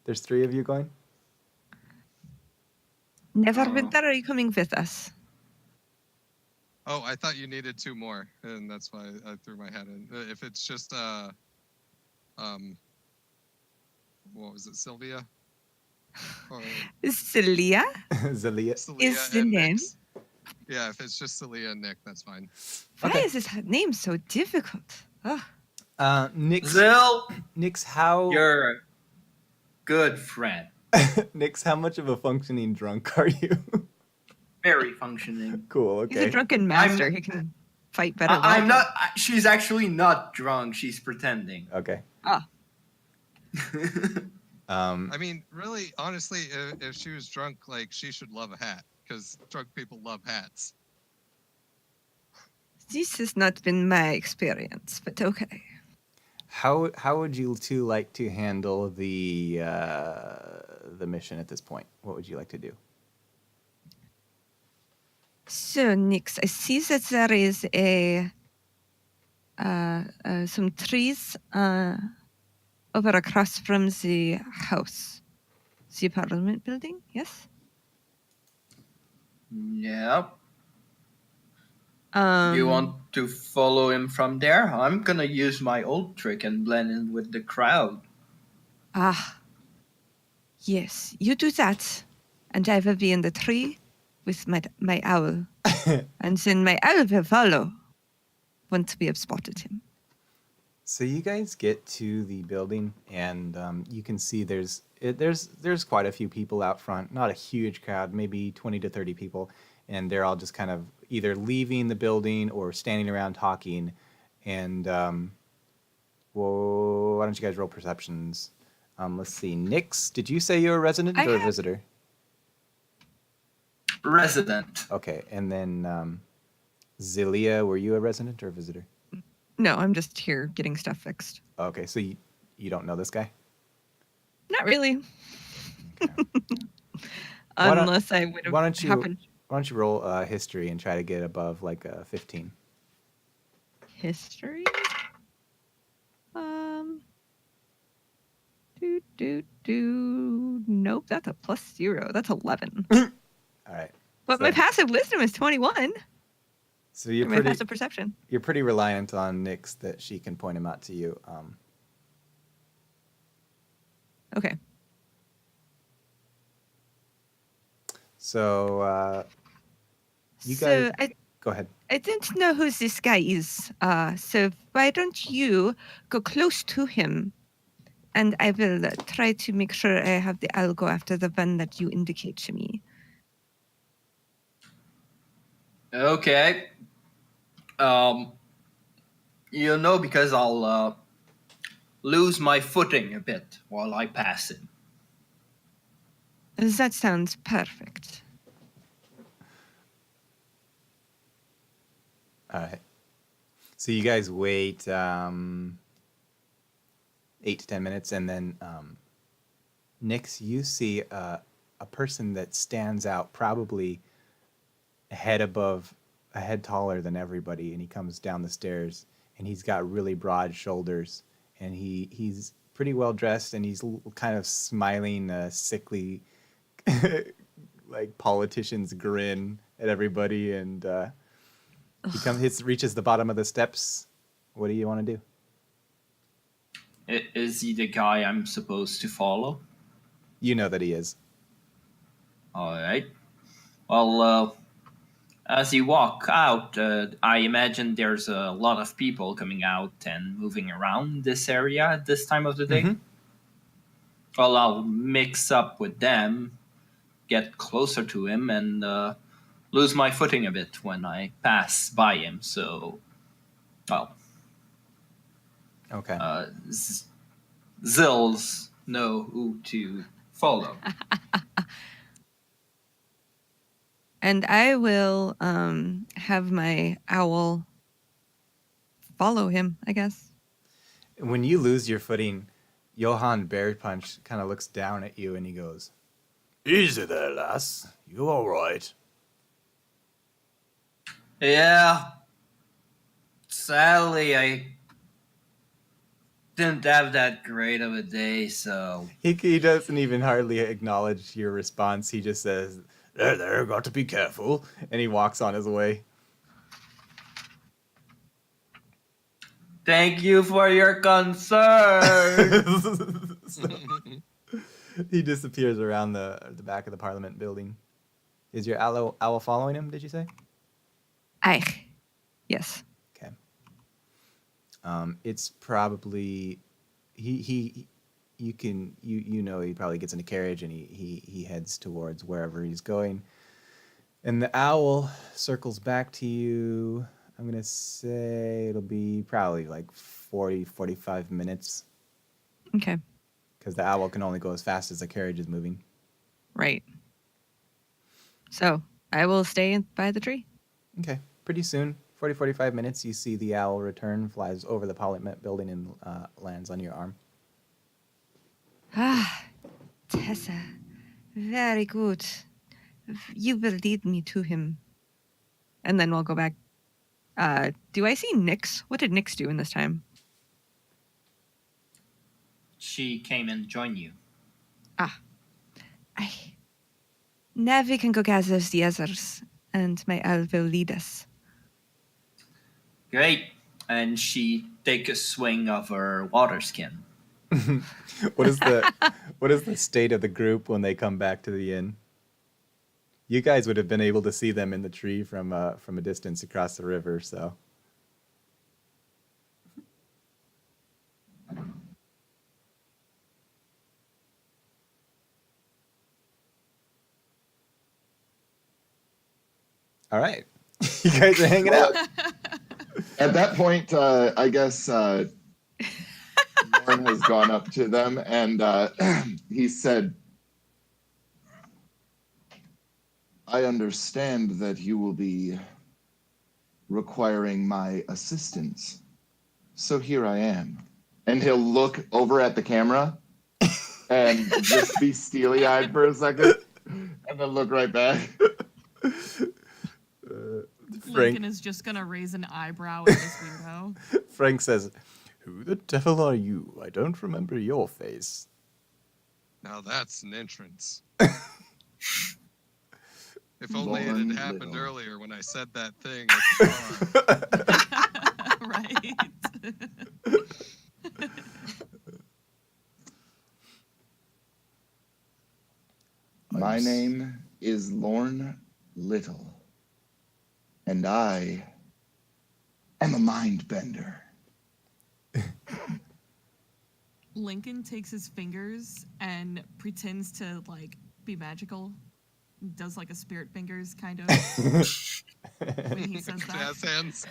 There's three of you going? Never Oh. winter, are you coming with us? Oh, I thought you needed 2 more, and that's why I threw my hat in. If it's just what was it, Sylvia? Or Celia? Zelia. Celia Is the and name? Nyx. Yeah, if it's just Celia and Nick, that's fine. Why Okay. is this name so difficult? Oh, Nix, Zill, Nix, how you're a good friend. Nix, how much of a functioning drunk are you? Very functioning. Cool. he's a Okay. drunken master. He can fight better than I'm I not. She's actually not drunk. She's pretending. Okay. Ah. I mean, really, honestly, if she was drunk, like, she should love a hat, because drunk people love hats. This has not been my experience, but okay. How would you two like to handle the mission at this point? What would you like to do? So, Nix, I see that there is some trees over across from the house, the Parliament building. Yes. Yep. Um, You want to follow him from there? I'm gonna use my old trick and blend in with the crowd. Ah. Yes, you do that, and I will be in the tree with my owl, and then my owl will follow once we have spotted him. So you guys get to the building, and you can see there's quite a few people out front. Not a huge crowd, maybe 20 to 30 people, and they're all just kind of either leaving the building or standing around talking. And whoa, why don't you guys roll perceptions? Let's see. Nix, did you say you're a resident I or a have- visitor? Resident. Okay, and then Zelia, were you a resident or a visitor? No, I'm just here getting stuff fixed. Okay, so you don't know this guy? Not really. Okay. Why don't- Unless I would have why don't you- happened. Why don't you roll history and try to get above like 15? History? Nope, that's a +0. That's 11. All right. But my So- passive wisdom is 21. So you're Or my pretty passive perception. you're pretty reliant on Nix that she can point him out to you. Okay. So you So guys go ahead. I don't know who this guy is. So why don't you go close to him and I will try to make sure I have the owl go after the one that you indicate to me. Okay. Because I'll lose my footing a bit while I pass him. That sounds perfect. All right. So you guys wait 8 to 10 minutes, and then Nix, you see a person that stands out, probably a head taller than everybody, and he comes down the stairs, and he's got really broad shoulders, and he's pretty well dressed, and he's kind of smiling, sickly, like politician's grin at everybody, and he reaches the bottom of the steps. What do you want to do? Is he the guy I'm supposed to follow? You know that he is. All right. Well, as you walk out, I imagine there's a lot of people coming out and moving around this area at this time of the day. Mhm. Well, I'll mix up with them, get closer to him, and lose my footing a bit when I pass by him. So, well, Okay. Zills know who to follow. And I will have my owl follow him, I guess. When you lose your footing, Johann Bearpunch kind of looks down at you and he goes, "Easy there, lass. You all right?" Yeah. Sadly, I didn't have that great of a day, so... He doesn't even hardly acknowledge your response. He just says, there, got to be careful. And he walks on his way. Thank you for your concern. So, he disappears around the back of the Parliament building. Is your owl following him, did you say? Aye. Yes. Okay. It's probably he probably gets in a carriage and he heads towards wherever he's going. And the owl circles back to you. I'm going to say it'll be probably like 45 minutes. Okay. Because the owl can only go as fast as the carriage is moving. Right. So I will stay by the tree. Okay. Pretty soon, 45 minutes, you see the owl return, flies over the Parliament building, and lands on your arm. Ah, Tessa. Very good. You will lead me to him. And then we'll go back. Do I see Nyx? What did Nyx do in this time? She came and joined you. Now we can go gather the others, and my owl will lead us. Great. And she take a swing of her water skin. What is the state of the group when they come back to the inn? You guys would have been able to see them in the tree from a distance across the river, so. All right. You guys are hanging out. At that point, I guess Lauren has gone up to them and he said, I understand that you will be requiring my assistance. So here I am. And he'll look over at the camera and just be steely-eyed for a second and then look right back. Lincoln is just gonna raise an eyebrow at this weirdo. Frank says, "Who the devil are you? I don't remember your face." Now that's an entrance. If only it had Lauren happened Little. earlier when I said that thing at the bar. Right. My name is Lorne Little, and I am a mind bender. Lincoln takes his fingers and pretends to like be magical. Does like a spirit fingers kind of when he says that. Jazz hands.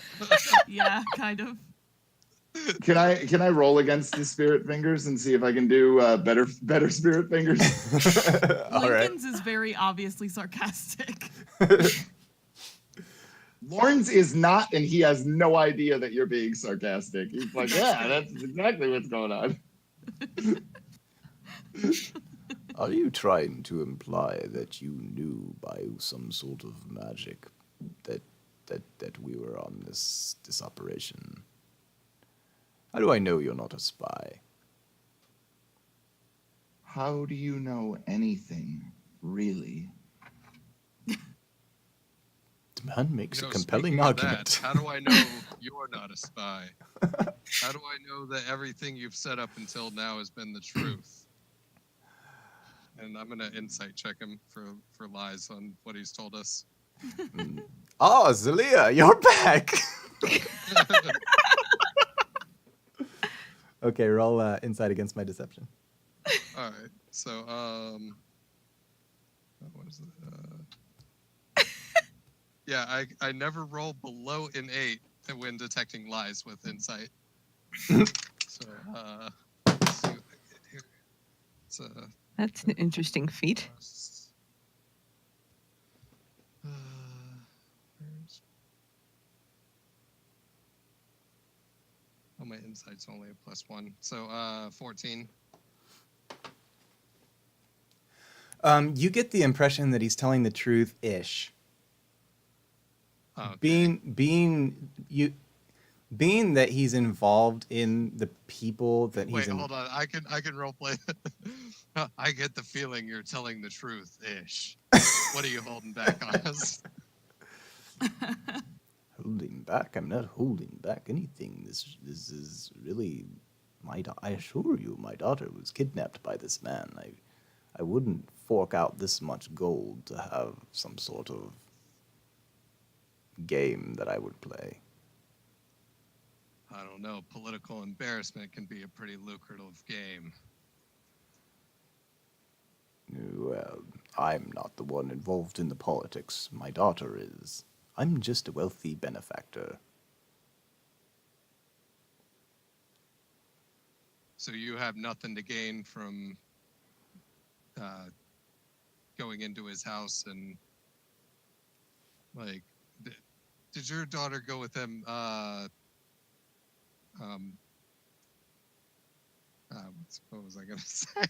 Yeah, kind of. Can I roll against his spirit fingers and see if I can do better spirit fingers? All right. Lincoln's is very obviously sarcastic. Lawrence is not, and he has no idea that you're being sarcastic. He's like, yeah, that's exactly what's going on. Are you trying to imply that you knew by some sort of magic that we were on this operation? How do I know you're not a spy? How do you know anything, really? The man makes You know, a compelling speaking of argument. that, how do I know you're not a spy? How do I know that everything you've said up until now has been the truth? And I'm gonna insight check him for lies on what he's told us. Oh, Zalia, you're back! Okay, roll insight against my deception. All right. So what is it? Yeah, I never roll below an 8 when detecting lies with insight. So let's see what I get here. It's That's an interesting feat. where's- Oh, my insight's only a +1. So 14. You get the impression that he's telling the truth-ish. Okay. Being that he's involved in the people that he's Wait, in. hold on. I can roleplay. I get the feeling you're telling the truth ish. What are you holding back on us? Holding back? I'm not holding back anything. This is really I assure you, my daughter was kidnapped by this man. I wouldn't fork out this much gold to have some sort of game that I would play. I don't know. Political embarrassment can be a pretty lucrative game. Well, I'm not the one involved in the politics. My daughter is. I'm just a wealthy benefactor. So you have nothing to gain from going into his house and like, did your daughter go with him? What was I gonna say?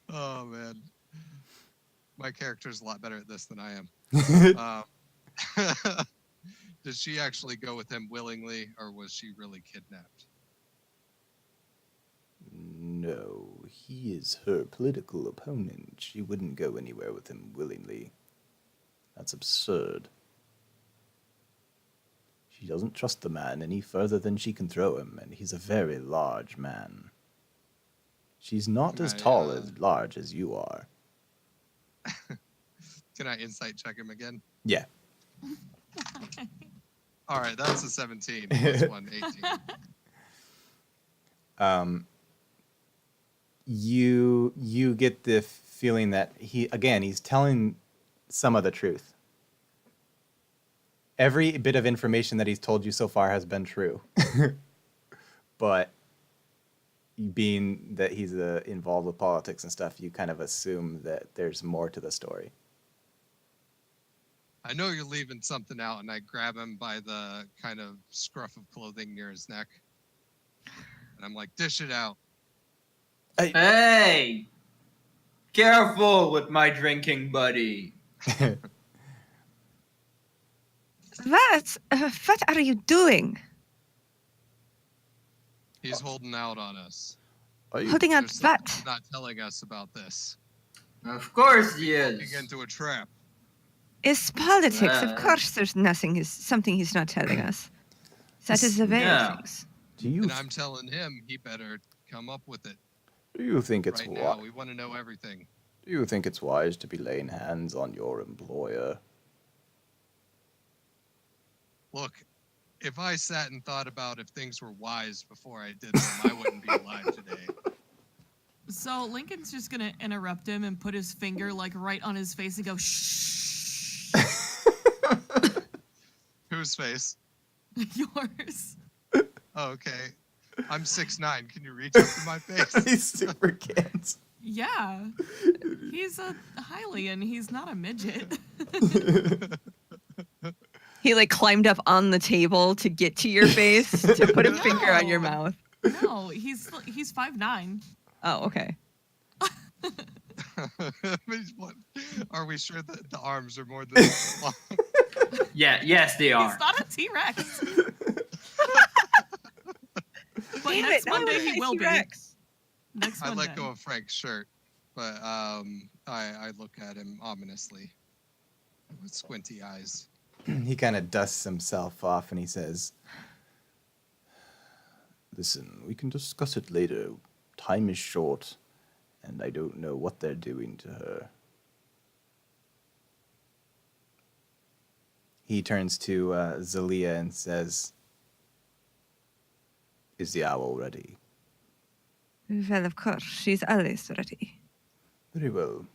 Oh man, my character's a lot better at this than I am. Did she actually go with him willingly, or was she really kidnapped? No, he is her political opponent. She wouldn't go anywhere with him willingly. That's absurd. She doesn't trust the man any further than she can throw him, and he's a very large man. She's not as tall as large as you are. Can I insight check him again? Yeah. All right, that's a 17 plus 1, 18. You get the feeling that he's telling some of the truth. Every bit of information that he's told you so far has been true. But being that he's involved with politics and stuff, you kind of assume that there's more to the story. I know you're leaving something out, and I grab him by the kind of scruff of clothing near his neck. And I'm like, dish it out. Hey! Careful with my drinking buddy. What are you doing? He's holding out on us. Holding out There's something what? he's not telling us about this. Of course he Looking is. into a trap. It's politics. Of Uh, course there's something he's not telling us. That is the way Yeah. of things. And I'm telling him he better come up with it Do you think it's right now. We want to know everything. Do you think it's wise to be laying hands on your employer? Look, if I sat and thought about if things were wise before I did them, I wouldn't be alive today. So Lincoln's just gonna interrupt him and put his finger like right on his face and go shh. Whose face? Yours. Oh, okay. I'm 6'9". Can you reach up to my face? He super can't. Yeah. He's a Hylian. He's not a midget. He like climbed up on the table to get to your face to put a finger on your No. mouth. No, he's 5'9". Oh, okay. What? Are we sure that the arms are more than long? Yeah, yes, they are. He's not a T-Rex. But Damn next it, now I Monday wanna he say will be. T-Rex. Next I Monday. let go of Frank's shirt, but I look at him ominously with squinty eyes. He kind of dusts himself off and he says, "Listen, we can discuss it later. Time is short, and I don't know what they're doing to her." He turns to Zalia and says, "Is the owl ready?" Well, of course, she's always ready. "Very well.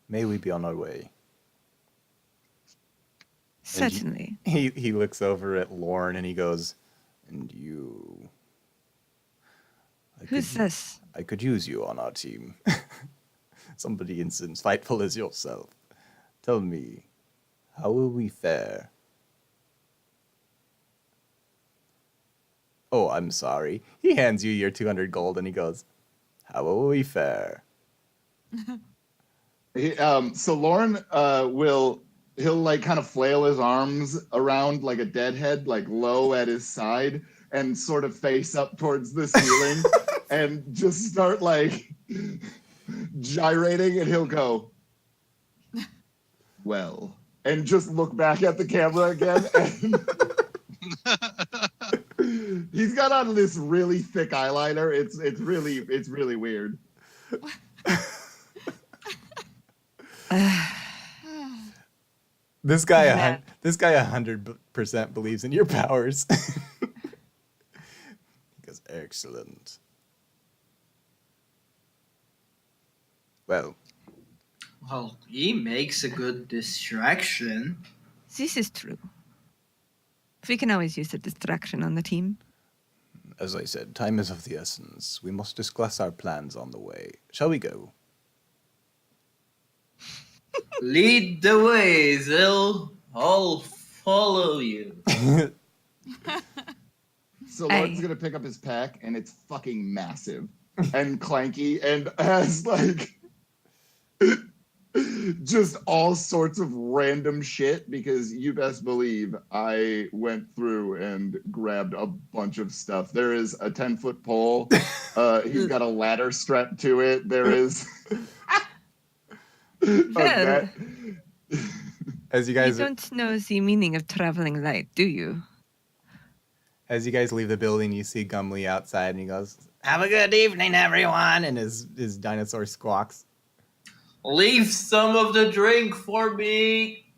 May we be on our way?" Certainly. He looks over at Lorne and he goes, "And you? Who's this? I could use you on our team. Somebody as insightful as yourself. Tell me, how will we fare?" "Oh, I'm sorry." He hands you your 200 gold and he goes, "How will we fare?" So Lauren he'll like kind of flail his arms around like a deadhead, like low at his side, and sort of face up towards the ceiling and just start like gyrating, and he'll go, "Well," and just look back at the camera again. And he's got on this really thick eyeliner. It's really weird. This guy, Yeah. this guy 100% believes in your powers. He goes, "Excellent. Well, Well, he makes a good distraction. This is true. We can always use a distraction on the team. as I said, time is of the essence. We must discuss our plans on the way. Shall we go?" Lead the way, Zil. I'll follow you. So Hey. Lauren's gonna pick up his pack, and it's fucking massive and clanky, and has like just all sorts of random shit. Because you best believe I went through and grabbed a bunch of stuff. There is a 10-foot pole. He's got a ladder strapped to it. There is a net. As you You guys don't know the meaning of traveling light, do you? As you guys leave the building, you see Gumley outside, and he goes, "Have a good evening, everyone!" And his dinosaur squawks. Leave some of the drink for me.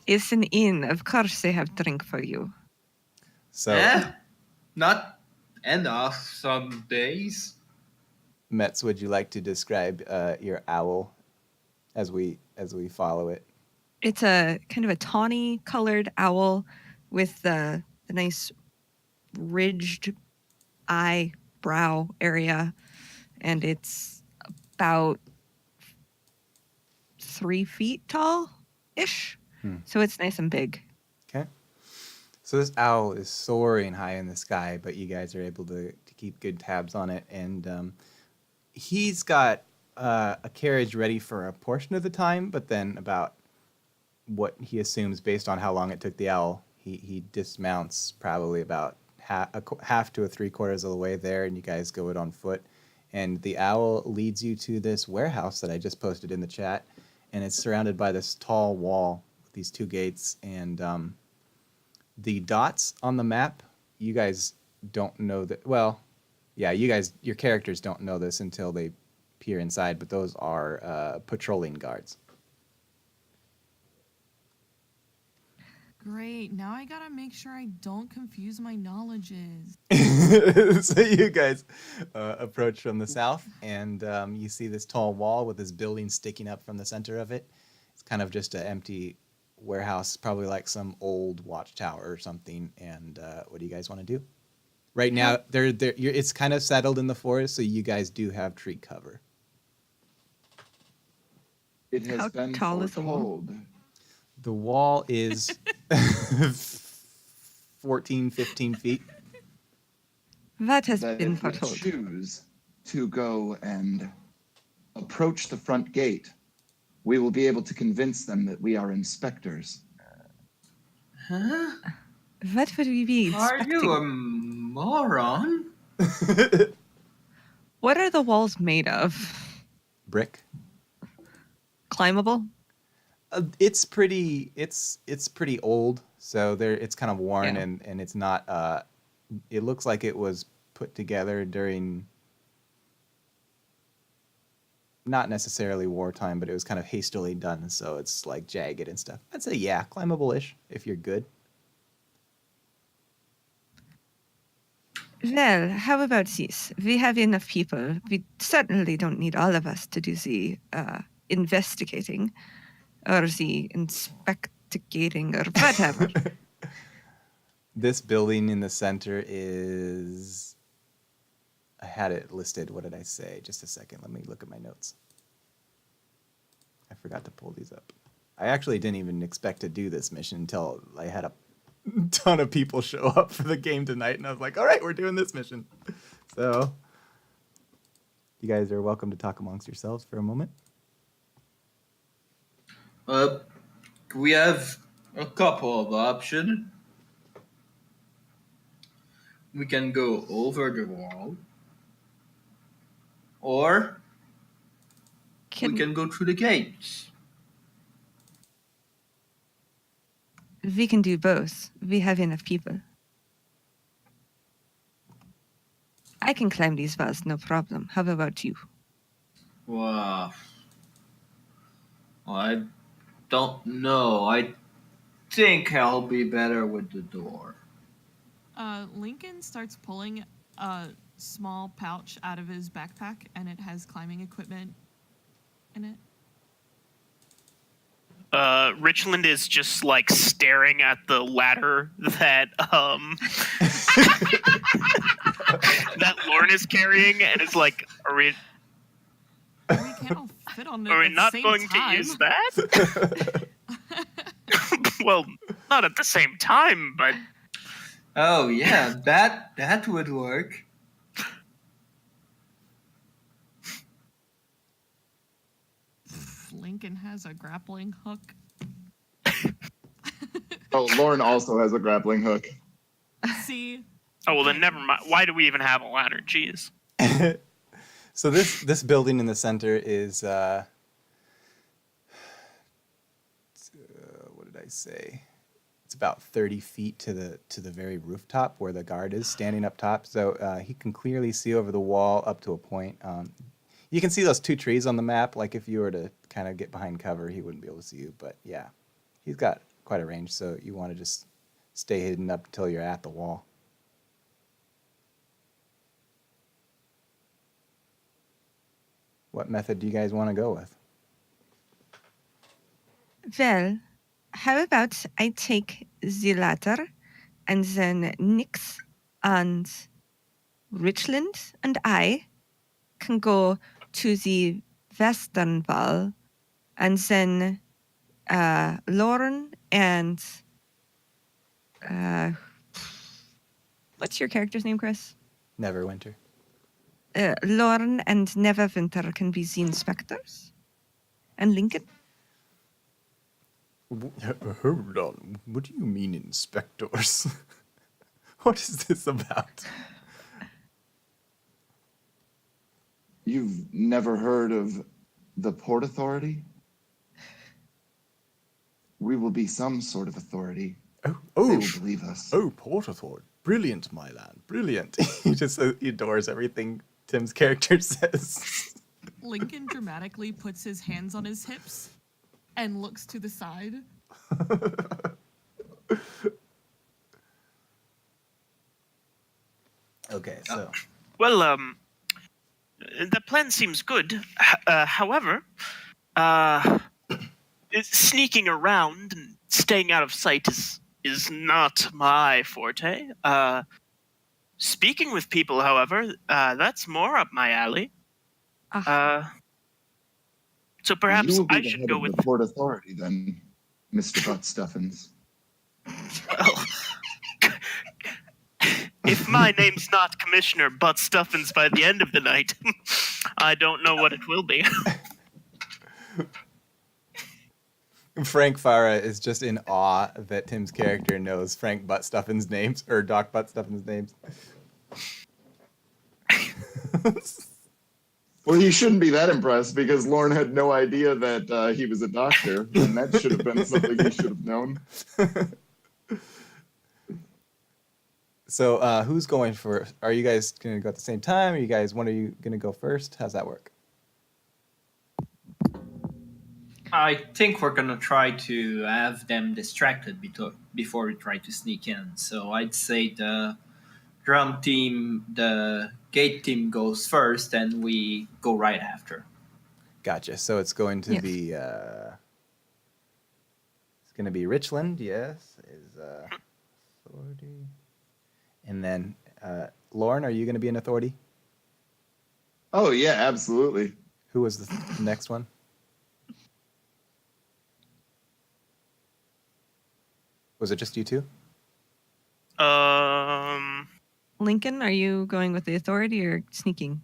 It's an inn. Of course they have drink for you. So, Not enough some days. Metz, would you like to describe your owl as we follow it? It's a kind of a tawny colored owl with the nice ridged eyebrow area, and it's about 3 feet tall ish. So it's nice and big. Okay. So this owl is soaring high in the sky, but you guys are able to keep good tabs on it. And he's got a carriage ready for a portion of the time, but then about what he assumes based on how long it took the owl, he dismounts probably about half to 3/4 of the way there, and you guys go it on foot. And the owl leads you to this warehouse that I just posted in the chat, and it's surrounded by this tall wall with these 2 gates. And the dots on the map, you guys don't know that. Well, yeah, your characters don't know this until they peer inside, but those are patrolling guards. Great. Now I gotta make sure I don't confuse my knowledges. So you guys approach from the south, and you see this tall wall with this building sticking up from the center of it. It's kind of just an empty warehouse, probably like some old watchtower or something. And what do you guys want to do? Right now, it's kind of settled in the forest, so you guys do have tree cover. It has How been tall is the wall? foretold. The wall is 14, 15 feet. That has That been if we foretold. choose to go and approach the front gate, we will be able to convince them that we are inspectors. Huh? What would we be Are expecting? you a moron? What are the walls made of? Brick. Climbable? It's pretty old, so it's kind of worn, Yeah. and it's not it looks like it was put together during not necessarily wartime, but it was kind of hastily done, so it's like jagged and stuff. I'd say yeah, climbable-ish if you're good. Well, how about this? We have enough people. We certainly don't need all of us to do the investigating or the inspectigating or whatever. This building in the center is... I had it listed. What did I say? Just a second. Let me look at my notes. I forgot to pull these up. I actually didn't even expect to do this mission until I had a ton of people show up for the game tonight, and I was like, all right, we're doing this mission. So you guys are welcome to talk amongst yourselves for a moment. We have a couple of options. We can go over the wall, or we can go through the gates. We can do both. We have enough people. I can climb these walls, no problem. How about you? Wow. I don't know. I think I'll be better with the door. Lincoln starts pulling a small pouch out of his backpack, and it has climbing equipment in it. Richland is just like staring at the ladder that that Lauren is carrying, and is like, "Are we can't all fit on it are we at the not same going time. to use that?" Well, not at the same time, but Oh yeah, that would work. Lincoln has a grappling hook. Oh, Lauren also has a grappling hook. See? oh well, then never mind. Why do we even have a ladder? Jeez. So this building in the center is what did I say? It's about 30 feet to the very rooftop where the guard is standing up top. So he can clearly see over the wall up to a point. You can see those two trees on the map. Like if you were to kind of get behind cover, he wouldn't be able to see you. But yeah, he's got quite a range. So you want to just stay hidden up until you're at the wall. What method do you guys want to go with? Well, how about I take the ladder and then Nix and Richland and I can go to the western wall, and then Lauren and what's your character's name, Chris? Neverwinter. Lauren and Neverwinter can be the inspectors, and Lincoln. Hold on. What do you mean, inspectors? What is this about? You've never heard of the Port Authority? We will be some sort of authority. They Oh, will believe us. oh, Port Authority. Brilliant, my lad. Brilliant. He just adores everything Tim's character says. Lincoln dramatically puts his hands on his hips and looks to the side. Okay, so Well, the plan seems good. However, sneaking around and staying out of sight is not my forte. Speaking with people, however, that's more up my alley. So perhaps You will be I the should head go of with. the Port Authority then, Mr. Butt Stuffins. Well, if my name's not Commissioner Butt Stuffins by the end of the night, I don't know what it will be. Frank Farah is just in awe that Tim's character knows Frank Buttstuffin's names, or Doc Buttstuffin's names. Well, he shouldn't be that impressed because Lorne had no idea that he was a doctor, and that should have been something he should have known. So, who's going first? Are you guys going to go at the same time? Are you guys, one of you going to go first? How's that work? I think we're gonna try to have them distracted before we try to sneak in. So I'd say the ground team, the gate team goes first, and we go right after. Gotcha. So it's going to Yes. be Richland, yes, is authority, and then Lauren, are you going to be an authority? Oh, yeah, absolutely. Who was the next one? Was it just you two? Lincoln, are you going with the authority or sneaking?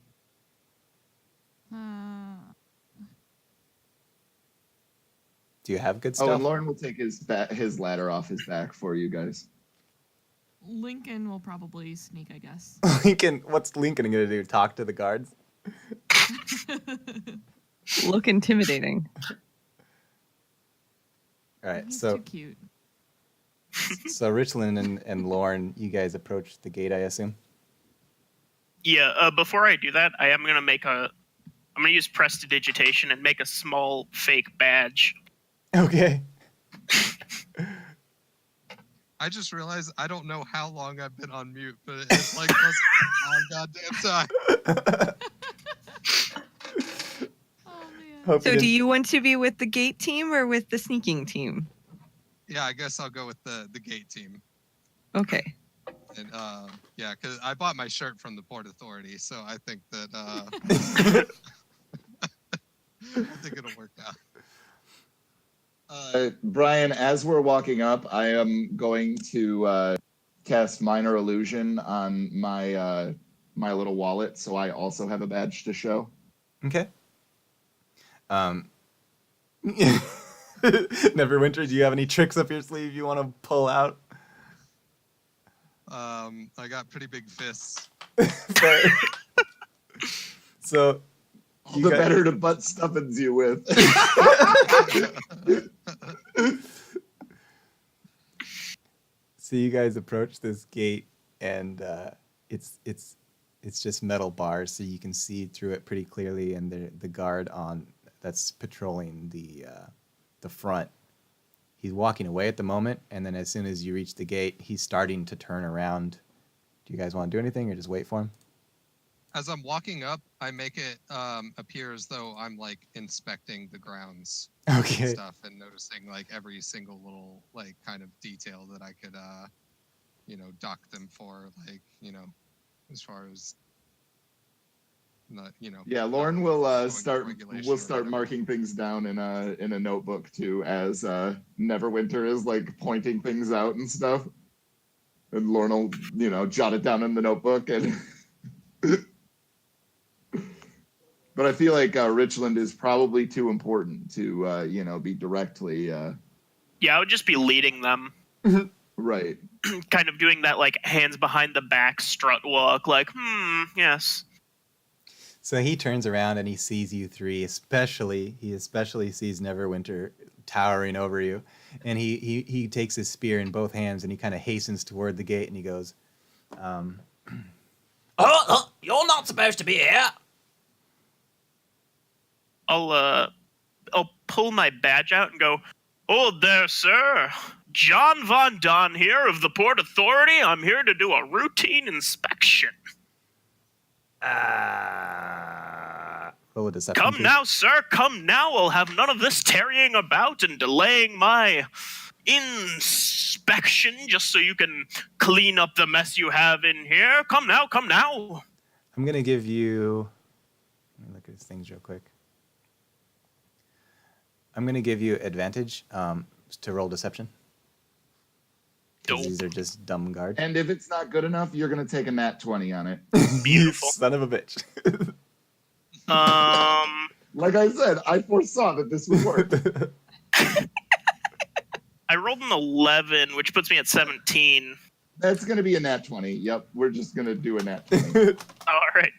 Do you have good Oh, stuff? and Lauren will take his ladder off his back for you guys. Lincoln will probably sneak, I guess. Lincoln, what's Lincoln going to do? Talk to the guards? Look intimidating. All right, He's so too cute. so Richland and Lauren, you guys approach the gate, I assume. Yeah. Before I do that, I am gonna I'm gonna use prestidigitation and make a small fake badge. Okay. I just realized I don't know how long I've been on mute, but it's like a long goddamn time. Oh man. Hope So you do didn't- you want to be with the gate team or with the sneaking team? Yeah, I guess I'll go with the gate team. Okay. And yeah, because I bought my shirt from the Port Authority, so I think that I think it'll work out. Brian, as we're walking up, I am going to cast Minor Illusion on my my little wallet, so I also have a badge to show. Okay. Neverwinter, do you have any tricks up your sleeve you want to pull out? I got pretty big fists. So All the better to butt stuffins you with. So you guys approach this gate, and it's just metal bars, so you can see through it pretty clearly. And the guard that's patrolling the front, he's walking away at the moment, and then as soon as you reach the gate, he's starting to turn around. Do you guys want to do anything, or just wait for him? As I'm walking up, I make it appear as though I'm like inspecting the grounds Okay. and stuff and noticing like every single little like kind of detail that I could dock them for, like, as far as not, Yeah, Lauren will going start. regulation We'll or start whatever. marking things down in a notebook too, as Neverwinter is like pointing things out and stuff, and Lauren will jot it down in the notebook. And but I feel like Richland is probably too important to be directly Yeah, I would just be leading them, right. kind of doing that like hands behind the back strut walk, like, yes. So he turns around and he sees you three, he especially sees Neverwinter towering over you. And he takes his spear in both hands and he kind of hastens toward the gate and he goes, Oh, you're not supposed to be here. I'll pull my badge out and go, "Oh there, sir. John Von Don here of the Port Authority. I'm here to do a routine inspection. Roll a deception. Come please. now, sir. Come now. I'll have none of this tarrying about and delaying my inspection just so you can clean up the mess you have in here. Come now. Come now. I'm going to give you... Let me look at his things real quick. I'm going to give you advantage to roll deception. 'Cause Dope. these are just dumb guards. And if it's not good enough, you're gonna take a nat 20 on it. Beautiful. Son of a bitch. Like I said, I foresaw that this would work. I rolled an 11, which puts me at 17. That's gonna be a nat 20. Yep, we're just gonna do a nat 20. All right.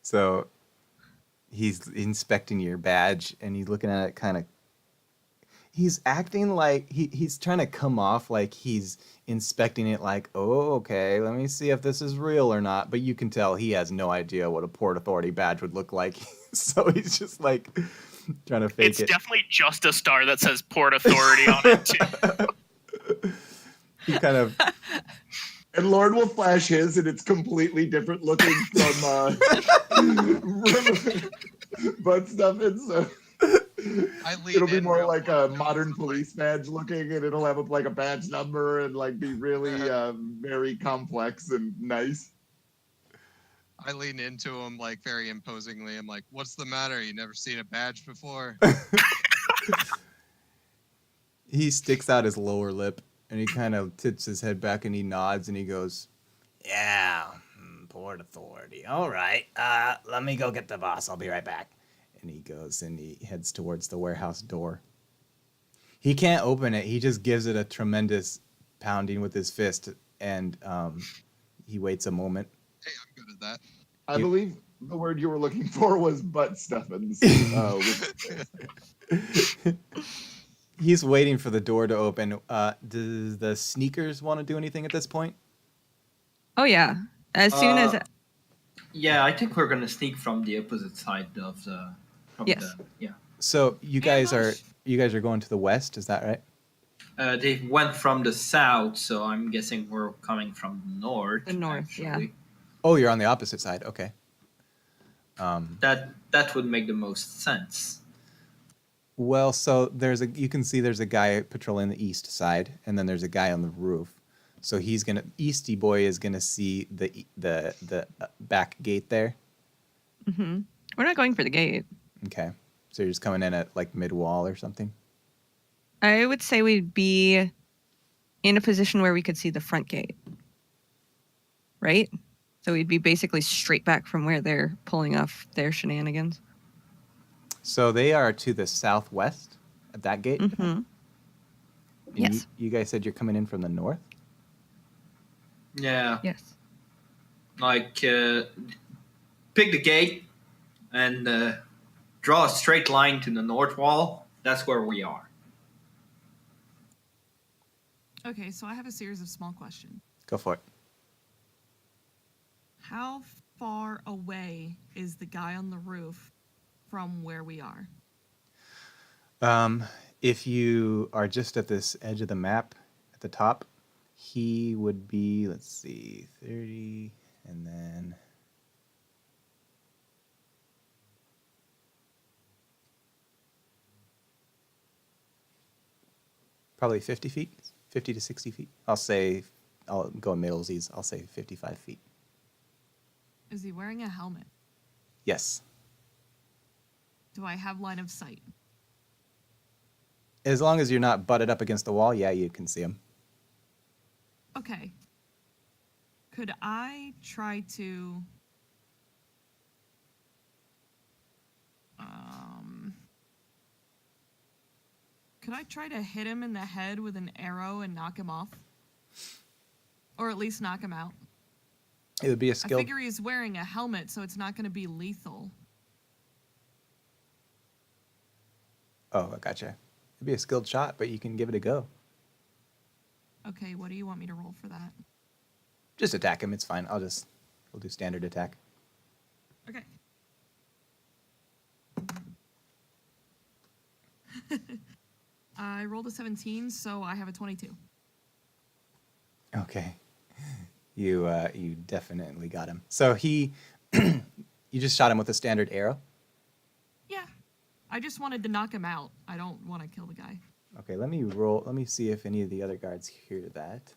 So he's inspecting your badge and he's looking at it kind of. He's acting like he's trying to come off like he's inspecting it like, oh, okay, let me see if this is real or not. But you can tell he has no idea what a Port Authority badge would look like. So he's just like trying to fake It's it. definitely just a star that says Port Authority on it, too. He kind of. And Lord will flash his, and it's completely different looking from butt stuff. And so I lean it'll be in more real like quick. a modern police badge looking, and it'll have like a badge number and like be really very complex and nice. I lean into him like very imposingly. I'm like, "What's the matter? You never seen a badge before?" He sticks out his lower lip and he kind of tips his head back and he nods and he goes, Yeah, Port Authority. All right. Let me go get the boss. I'll be right back. and he goes and he heads towards the warehouse door. He can't open it. He just gives it a tremendous pounding with his fist and he waits a moment. Hey, I'm good at that. I believe the word you were looking for was butt stuffins. He's waiting for the door to open. Does the sneakers want to do anything at this point? Oh yeah. As soon as Yeah, I think we're gonna sneak from the opposite side of the. Yes. Yeah. So you guys are Ambush. going to the west, is that right? They went from the south, so I'm guessing we're coming from the north. The north, yeah. actually. Oh, you're on the opposite side. Okay. That would make the most sense. Well, so you can see there's a guy patrolling the east side, and then there's a guy on the roof. So Easty Boy is gonna see the back gate there. Mhm. We're not going for the gate. Okay. So you're just coming in at like mid wall or something. I would say we'd be in a position where we could see the front gate. Right? So we'd be basically straight back from where they're pulling off their shenanigans. So they are to the southwest at that gate. Mm-hmm. And Yes. You guys said you're coming in from the north. Yeah. Yes. Like, pick the gate and draw a straight line to the north wall. That's where we are. Okay, so I have a series of small questions. Go for it. How far away is the guy on the roof from where we are? If you are just at this edge of the map at the top, he would be, let's see, 30, and then probably 50 feet, 50 to 60 feet. I'll go middlesies. I'll say 55 feet. Is he wearing a helmet? Yes. Do I have line of sight? As long as you're not butted up against the wall, yeah, you can see him. Okay. Could I try to hit him in the head with an arrow and knock him off? Or at least knock him out? It would be a I skill. figure he's wearing a helmet, so it's not going to be lethal. Oh, I gotcha. It'd be a skilled shot, but you can give it a go. Okay, what do you want me to roll for that? Just attack him. It's fine. We'll do standard attack. Okay. I rolled a 17, so I have a 22. Okay. You definitely got him. So he, you just shot him with a standard arrow? Yeah. I just wanted to knock him out. I don't want to kill the guy. Okay, let me roll. Let me see if any of the other guards hear that.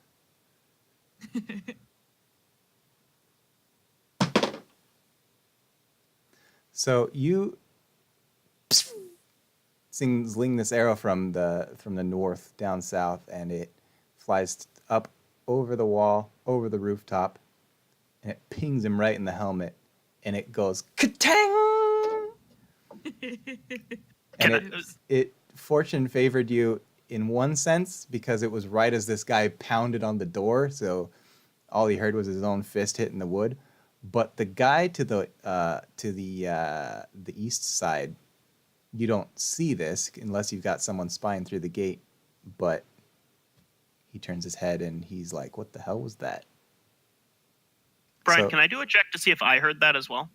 So you sling this arrow from the north down south, and it flies up over the wall, over the rooftop, and it pings him right in the helmet, and it goes ka-tang! And it fortune favored you in one sense because it was right as this guy pounded on the door, so all he heard was his own fist hitting the wood. But the guy to the east side, you don't see this unless you've got someone spying through the gate. But he turns his head and he's like, "What the hell was that?" Brian, So- can I do a check to see if I heard that as well?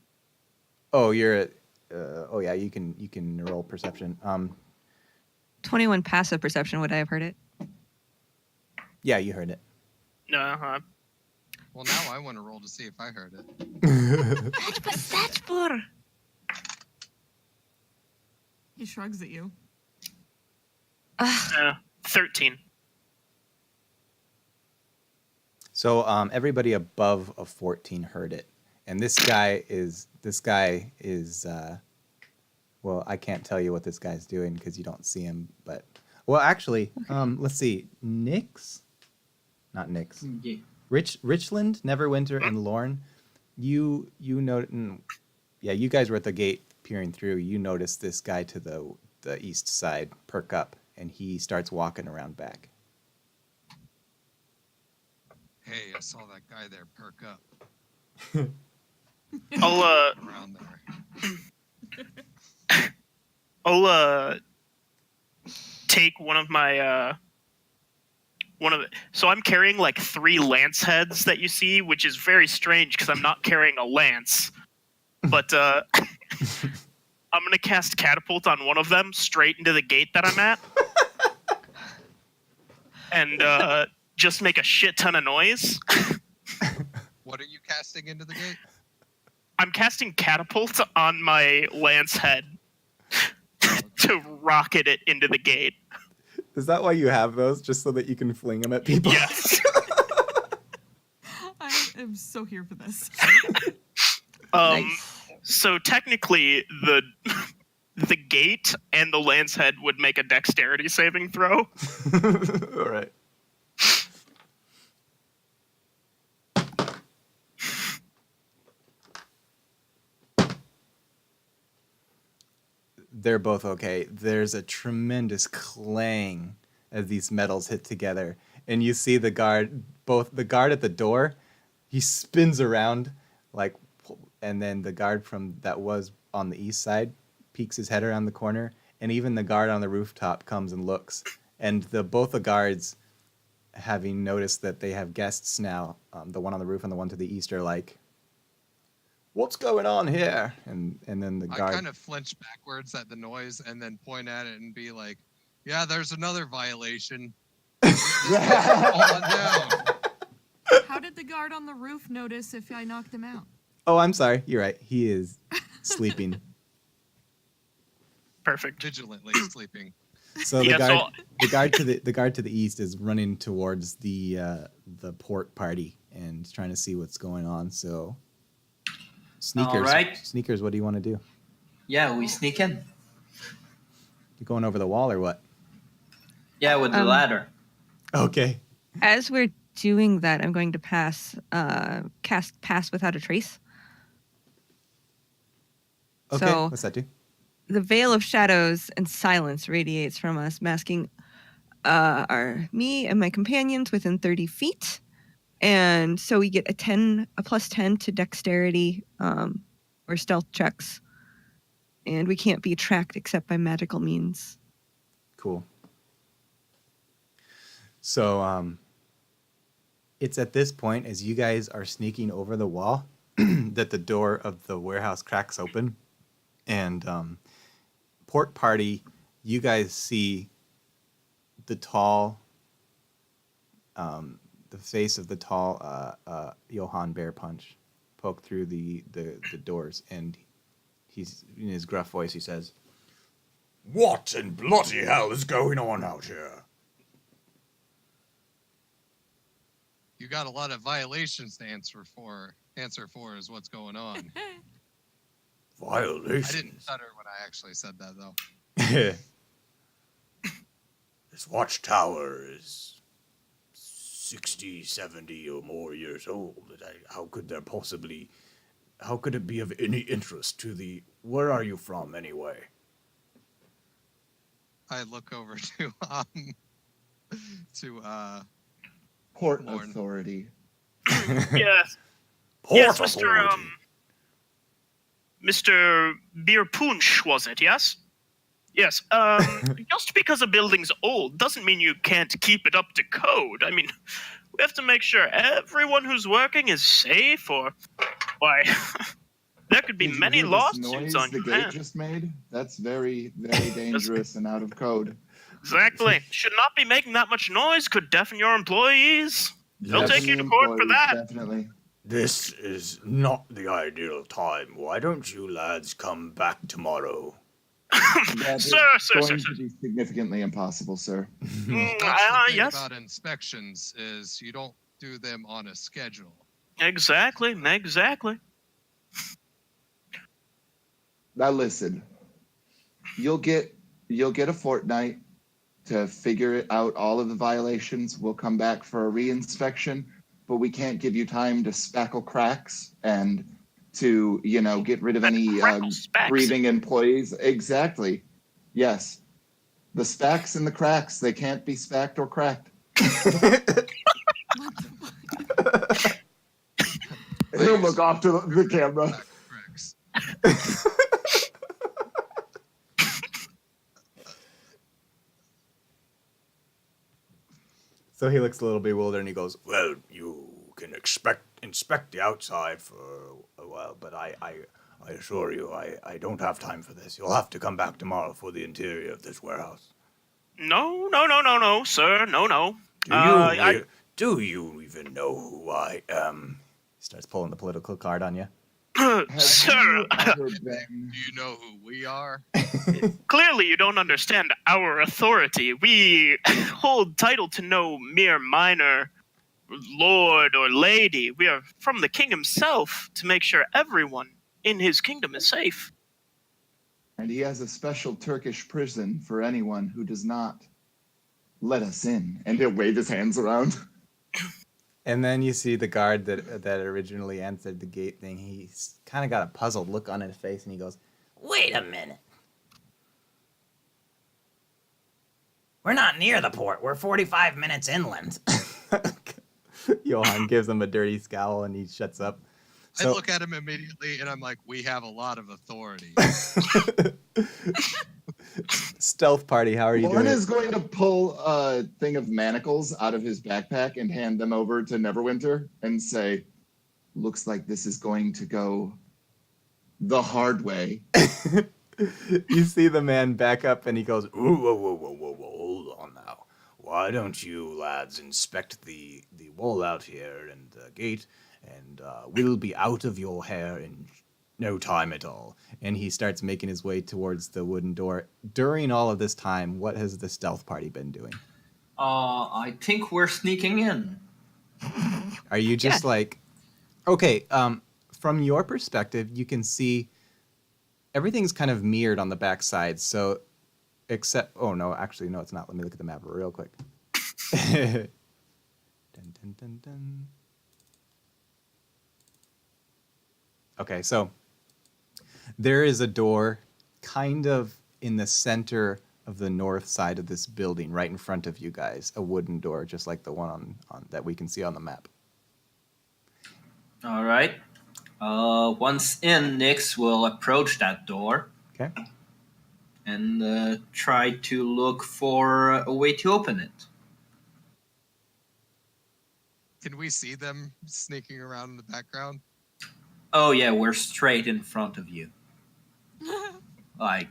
Oh, you're. Oh yeah, you can roll perception. 21 passive perception, would I have heard it? Yeah, you heard it. No. Well, now I want to roll to see if I heard it. What was that for? He shrugs at you. 13. So everybody above a 14 heard it, and this guy is well, I can't tell you what this guy's doing because you don't see him. But well, actually, let's see, Nix, not Nix, Yeah. Richland, Neverwinter, and Lorne. You know, yeah, you guys were at the gate peering through. You noticed this guy to the east side perk up, and he starts walking around back. Hey, I saw that guy there perk up I'll around there. take one of my so I'm carrying like 3 lance heads that you see, which is very strange because I'm not carrying a lance. But I'm gonna cast catapult on one of them straight into the gate that I'm at, and just make a shit ton of noise. What are you casting into the gate? I'm casting catapult on my lance head to rocket it into the gate. Is that why you have those, just so that you can fling them at people? Yes. I am so here for this. Nice. So technically, the gate and the lance head would make a dexterity saving throw. All right. They're both okay. There's a tremendous clang as these metals hit together, and you see the guard at the door, he spins around like, and then the guard that was on the east side peeks his head around the corner, and even the guard on the rooftop comes and looks, and both the guards, having noticed that they have guests now, the one on the roof and the one to the east, are like, "What's going on here?" And then the guard. I kind of flinch backwards at the noise and then point at it and be like, "Yeah, there's another violation." Falling down. How did the guard on the roof notice if I knocked him out? Oh, I'm sorry. You're right. He is sleeping. Perfect. Vigilantly sleeping. So Yeah, the guard to the east is running towards the port party and trying to see what's going on. So Sneakers. All right. Sneakers, what do you want to do? Yeah, we sneak in. You going over the wall or what? Yeah, with the ladder. Okay. As we're doing that, I'm going to cast Pass Without a Trace. Okay. So- What's that do? The veil of shadows and silence radiates from us, masking me and my companions within 30 feet. And so we get a plus 10 to dexterity or stealth checks. And we can't be tracked except by magical means. Cool. So it's at this point, as you guys are sneaking over the wall, that the door of the warehouse cracks open. And port party, you guys see the tall, the face of the tall Johann Bearpunch poke through the doors, and he's in his gruff voice. He says, What in bloody hell is going on out here? You got a lot of violations to answer for. Is what's going on. Violations? I didn't stutter when I actually said that, though. This watchtower is 60, 70 or more years old. How could it be of any interest to the... Where are you from, anyway? I look over to Port Lorne. Authority. Yes. Port Yes, Authority. Mr. Bearpunch, was it? Yes. Yes. Just because a building's old doesn't mean you can't keep it up to code. I mean, we have to make sure everyone who's working is safe, or why? There could be Did you many hear this lawsuits noise on the your gate hands. just made? That's very, very dangerous and out of code. Exactly. Should not be making that much noise. Could deafen your employees. They'll Yes. take you to Definitely court for employees, that. Definitely. This is not the ideal time. Why don't you lads come back tomorrow? That is Sir, going to be significantly impossible, sir. That's the thing Yes. about inspections is you don't do them on a schedule. Exactly. Now listen, you'll get a fortnight to figure out all of the violations. We'll come back for a reinspection, but we can't give you time to spackle cracks and to, get rid of any Crackle spacks. grieving employees. Exactly. Yes. The spacks and the cracks, they can't be spacked or cracked. What the fuck? He'll look off to the camera. Cracks. so he looks a little bewildered, and he goes, Well, you can inspect the outside for a while, but I assure you, I don't have time for this. You'll have to come back tomorrow for the interior of this warehouse. No, sir. No. Do you even know who I am? he starts pulling the political card on you. Have Sir, you ever been- Do you know who we are? clearly you don't understand our authority. We hold title to no mere minor lord or lady. We are from the king himself to make sure everyone in his kingdom is safe. And he has a special Turkish prison for anyone who does not let us in. And he'll wave his hands around. And then you see the guard that originally answered the gate thing. He's kind of got a puzzled look on his face, and he goes, Wait a minute. We're not near the port. We're 45 minutes inland. Johann gives him a dirty scowl, and he shuts up. I So, look at him immediately and I'm like, we have a lot of authority. stealth party, how are you Lauren doing? is going to pull a thing of manacles out of his backpack and hand them over to Neverwinter and say, looks like this is going to go the hard way. You see the man back up, and he goes, Ooh, whoa, hold on now. Why don't you lads inspect the wall out here and the gate, and we'll be out of your hair in no time at all. and he starts making his way towards the wooden door. During all of this time, what has the stealth party been doing? I think we're sneaking in. Are you just like, okay, from your perspective, you can see everything's kind of mirrored on the backside. So, except, oh no, actually, no, it's not. Let me look at the map real quick. Dun, dun, dun, dun. Okay, so there is a door kind of in the center of the north side of this building, right in front of you guys, a wooden door, just like the one on that we can see on the map. All right. Once in, Nyx will approach that door Okay. and try to look for a way to open it. Can we see them sneaking around in the background? Oh yeah, we're straight in front of you. Like,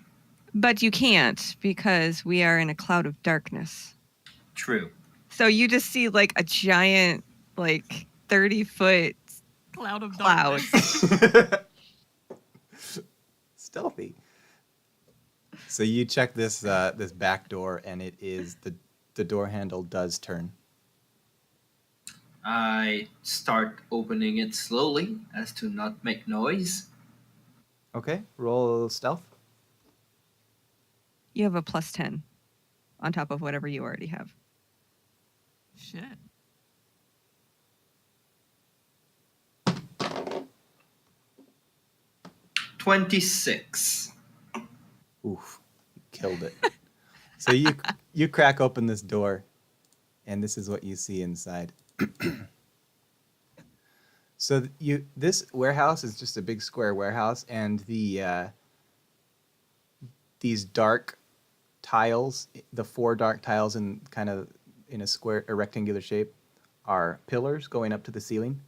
But you can't because we are in a cloud of darkness. True. So you just see like a giant, like 30-foot Cloud of cloud. darkness. Stealthy. So you check this this back door, and it is the door handle does turn. I start opening it slowly as to not make noise. Okay, roll stealth. You have a +10 on top of whatever you already have. Shit. 26. Oof, killed it. So you crack open this door, and this is what you see inside. So this warehouse is just a big square warehouse, and these dark tiles, the 4 dark tiles in kind of in a rectangular shape, are pillars going up to the ceiling,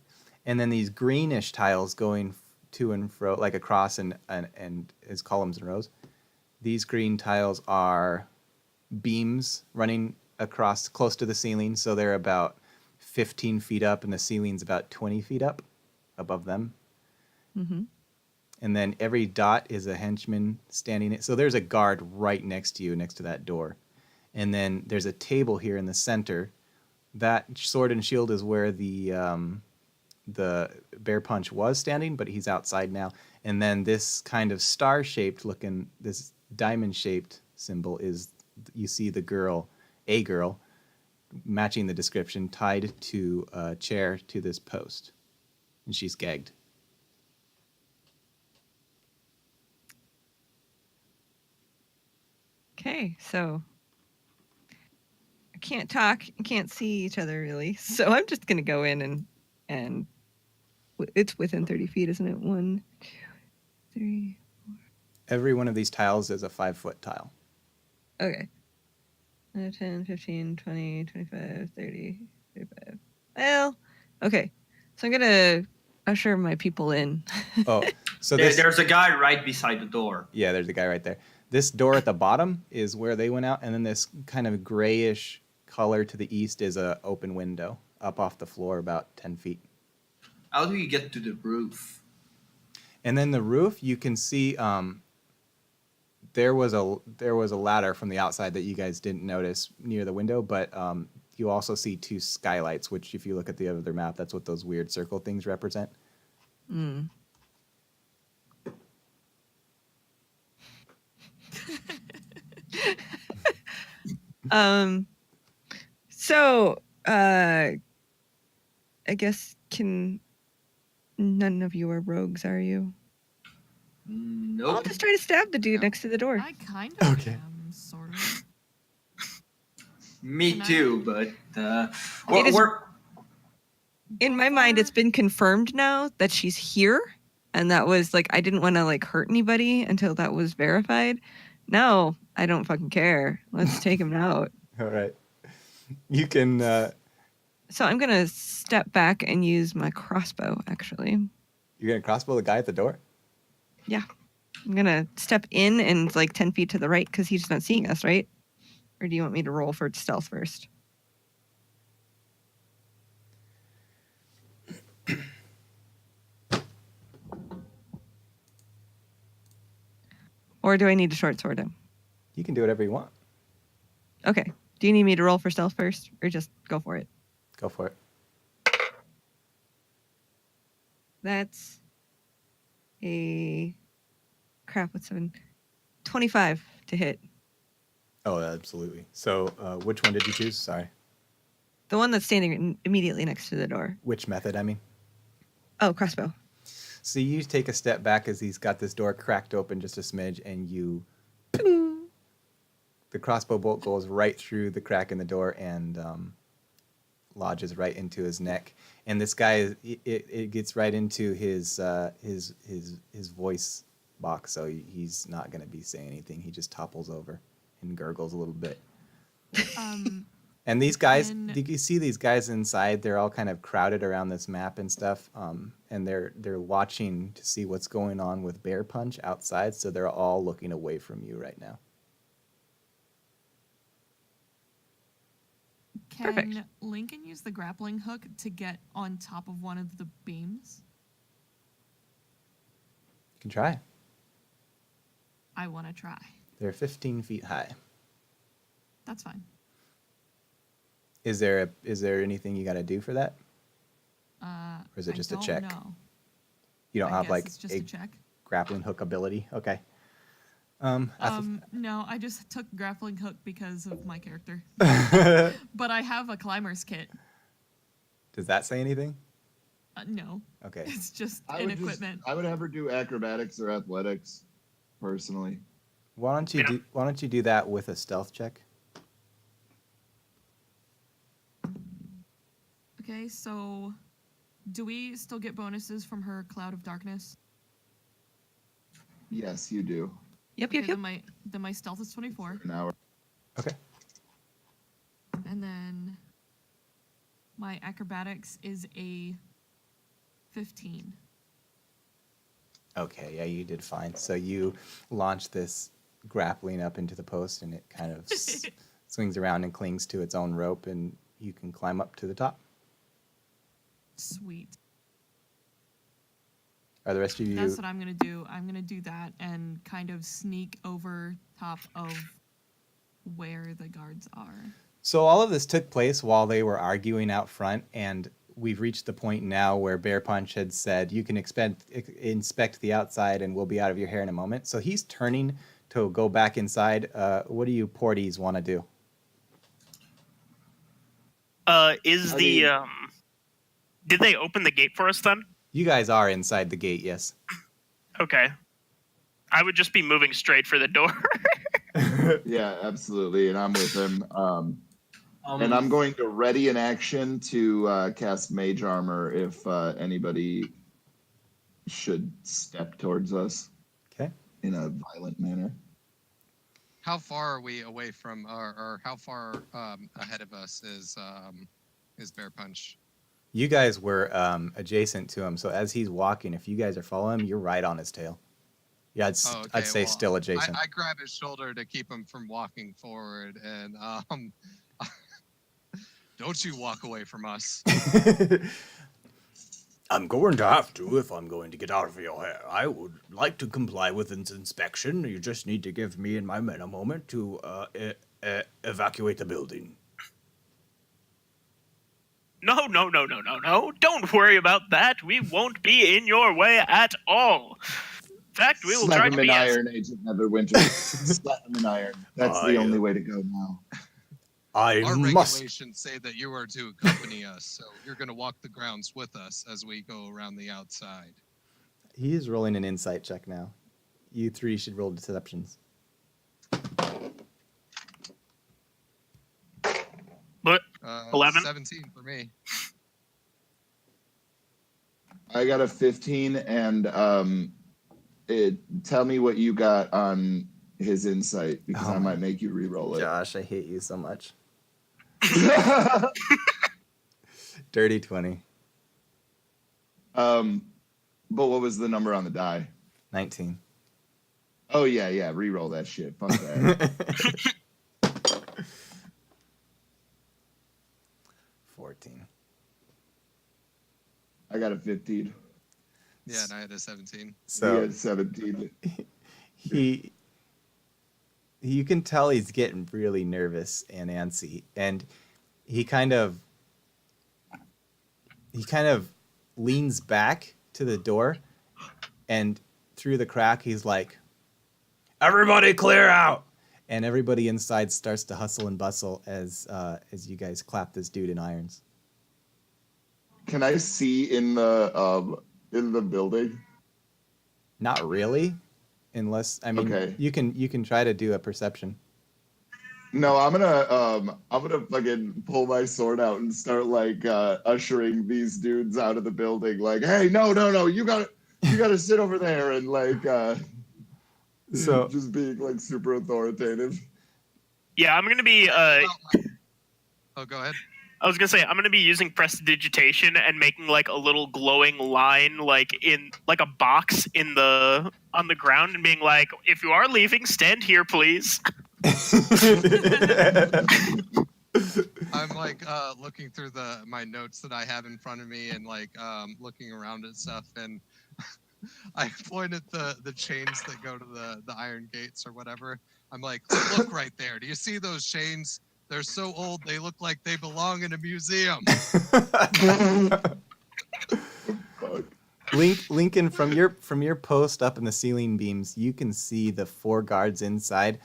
and then these greenish tiles going to and fro like across and as columns and rows. These green tiles are beams running across close to the ceiling, so they're about 15 feet up, and the ceiling's about 20 feet up above them. Mm-hmm. And then every dot is a henchman standing. So there's a guard right next to you, next to that door. And then there's a table here in the center. That sword and shield is where the Bearpunch was standing, but he's outside now. And then this kind of star-shaped looking, this diamond-shaped symbol is, you see a girl, matching the description, tied to a chair to this post. And she's gagged. Okay, so I can't talk, I can't see each other really, so I'm just gonna go in and it's within 30 feet, isn't it? 1, 2, 3. Every one of these tiles is a 5-foot tile. Okay. 10, 15, 20, 25, 30, 35. Well, okay. So I'm gonna usher my people in. Oh, so There's a guy right beside the door. Yeah, there's a guy right there. This door at the bottom is where they went out, and then this kind of grayish color to the east is a open window up off the floor about 10 feet. How do you get to the roof? And then the roof, you can see there was a ladder from the outside that you guys didn't notice near the window, but you also see 2 skylights, which if you look at the other map, that's what those weird circle things represent. Mm. So I guess none of you are rogues, are you? Nope. I'll just try to stab the dude next to the door. I kind of Okay. am, sort of. Me Can I- too, but It is- we're In my mind, it's been confirmed now that she's here, and that was like I didn't want to like hurt anybody until that was verified. No, I don't fucking care. Let's take him out. All right. You can... So I'm gonna step back and use my crossbow. Actually, You're going to crossbow the guy at the door? I'm gonna step in and like 10 feet to the right because he's not seeing us, right? Or do you want me to roll for stealth first? Or do I need to short sword him? You can do whatever you want. Okay. Do you need me to roll for stealth first, or just go for it? Go for it. That's a crap. What's 25 to hit. Oh, absolutely. So which one did you choose? Sorry. The one that's standing immediately next to the door. Which method, I mean? Oh, crossbow. So you take a step back as he's got this door cracked open just a smidge, and you... The crossbow bolt goes right through the crack in the door and lodges right into his neck. And this guy, it gets right into his voice box, so he's not going to be saying anything. He just topples over and gurgles a little bit. And these guys, you see these guys inside, they're all kind of crowded around this map and stuff, and they're watching to see what's going on with Bearpunch outside, so they're all looking away from you right now. Can Perfect. Lincoln use the grappling hook to get on top of one of the beams? You can try. I want to try. They're 15 feet high. That's fine. Is there anything you got to do for that? Or is it just a check? No. You don't I have guess like it's just a a check. grappling hook ability? Okay. No, I just took grappling hook because of my character. Does But I have a climber's kit. that say anything? No, Okay. it's just I an would equipment. I would have her do acrobatics or athletics, personally. Why don't you do that with a stealth check? Okay, so do we still get bonuses from her cloud of darkness? Yes, you do. Yep, Okay, yep, yep. then my stealth is 24, An hour. Okay. and then my acrobatics is a 15. Okay, yeah, you did fine. So you launch this grappling up into the post, and it kind of swings around and clings to its own rope, and you can climb up to the top. Sweet. Are the rest of you? That's what I'm gonna do. I'm gonna do that and kind of sneak over top of where the guards are. So all of this took place while they were arguing out front, and we've reached the point now where Bearpunch had said, you can inspect the outside and we'll be out of your hair in a moment. So he's turning to go back inside. What do you porties want to do? Did they open the gate for us then? You guys are inside the gate, yes. Okay. I would just be moving straight for the door. Yeah, absolutely, and I'm with him. And I'm going to ready an action to cast Mage Armor if anybody should step towards us. Okay. In a violent manner. How far are we away from, or how far ahead of us is Bearpunch? You guys were adjacent to him, so as he's walking, if you guys are following him, you're right on his tail. Yeah, I'd say still adjacent. I grab his shoulder to keep him from walking forward, and don't you walk away from us. I'm going to have to if I'm going to get out of your hair. I would like to comply with its inspection. You just need to give me and my men a moment to evacuate the building. No. Don't worry about that. We won't be in your way at all. In fact, we will Slap try him to in be as... iron, Agent Neverwinter. Slap him in iron. That's the only way to go now. I Our must. regulations say that you are to accompany us, so you're going to walk the grounds with us as we go around the outside. He is rolling an insight check now. You three should roll deceptions. What? 11? 17 for me. I got a 15, and tell me what you got on his insight, because I might make you re-roll it. Josh, I hate you so much. Dirty 20. But what was the number on the die? 19. Oh, yeah, re-roll that shit. Fuck that. 14. I got a 15. Yeah, and I had a 17. So he had 17. You can tell he's getting really nervous and antsy, and he kind of leans back to the door, and through the crack he's like, "Everybody clear out!" And everybody inside starts to hustle and bustle as you guys clap this dude in irons. Can I see in the building? Not really, unless Okay. you can try to do a perception. No, I'm gonna fucking pull my sword out and start like ushering these dudes out of the building. Like, hey, no, you gotta sit over there, and like So just being like super authoritative. Yeah, I'm gonna be. Oh, go ahead. I was gonna say I'm gonna be using prestidigitation and making like a little glowing line, like in like a box on the ground, and being like, "If you are leaving, stand here, please." I'm like looking through my notes that I have in front of me and like looking around at stuff, and I point at the chains that go to the iron gates or whatever. I'm like, look right there. Do you see those chains? They're so old they look like they belong in a museum. Lincoln, from your post up in the ceiling beams, you can see the 4 guards inside.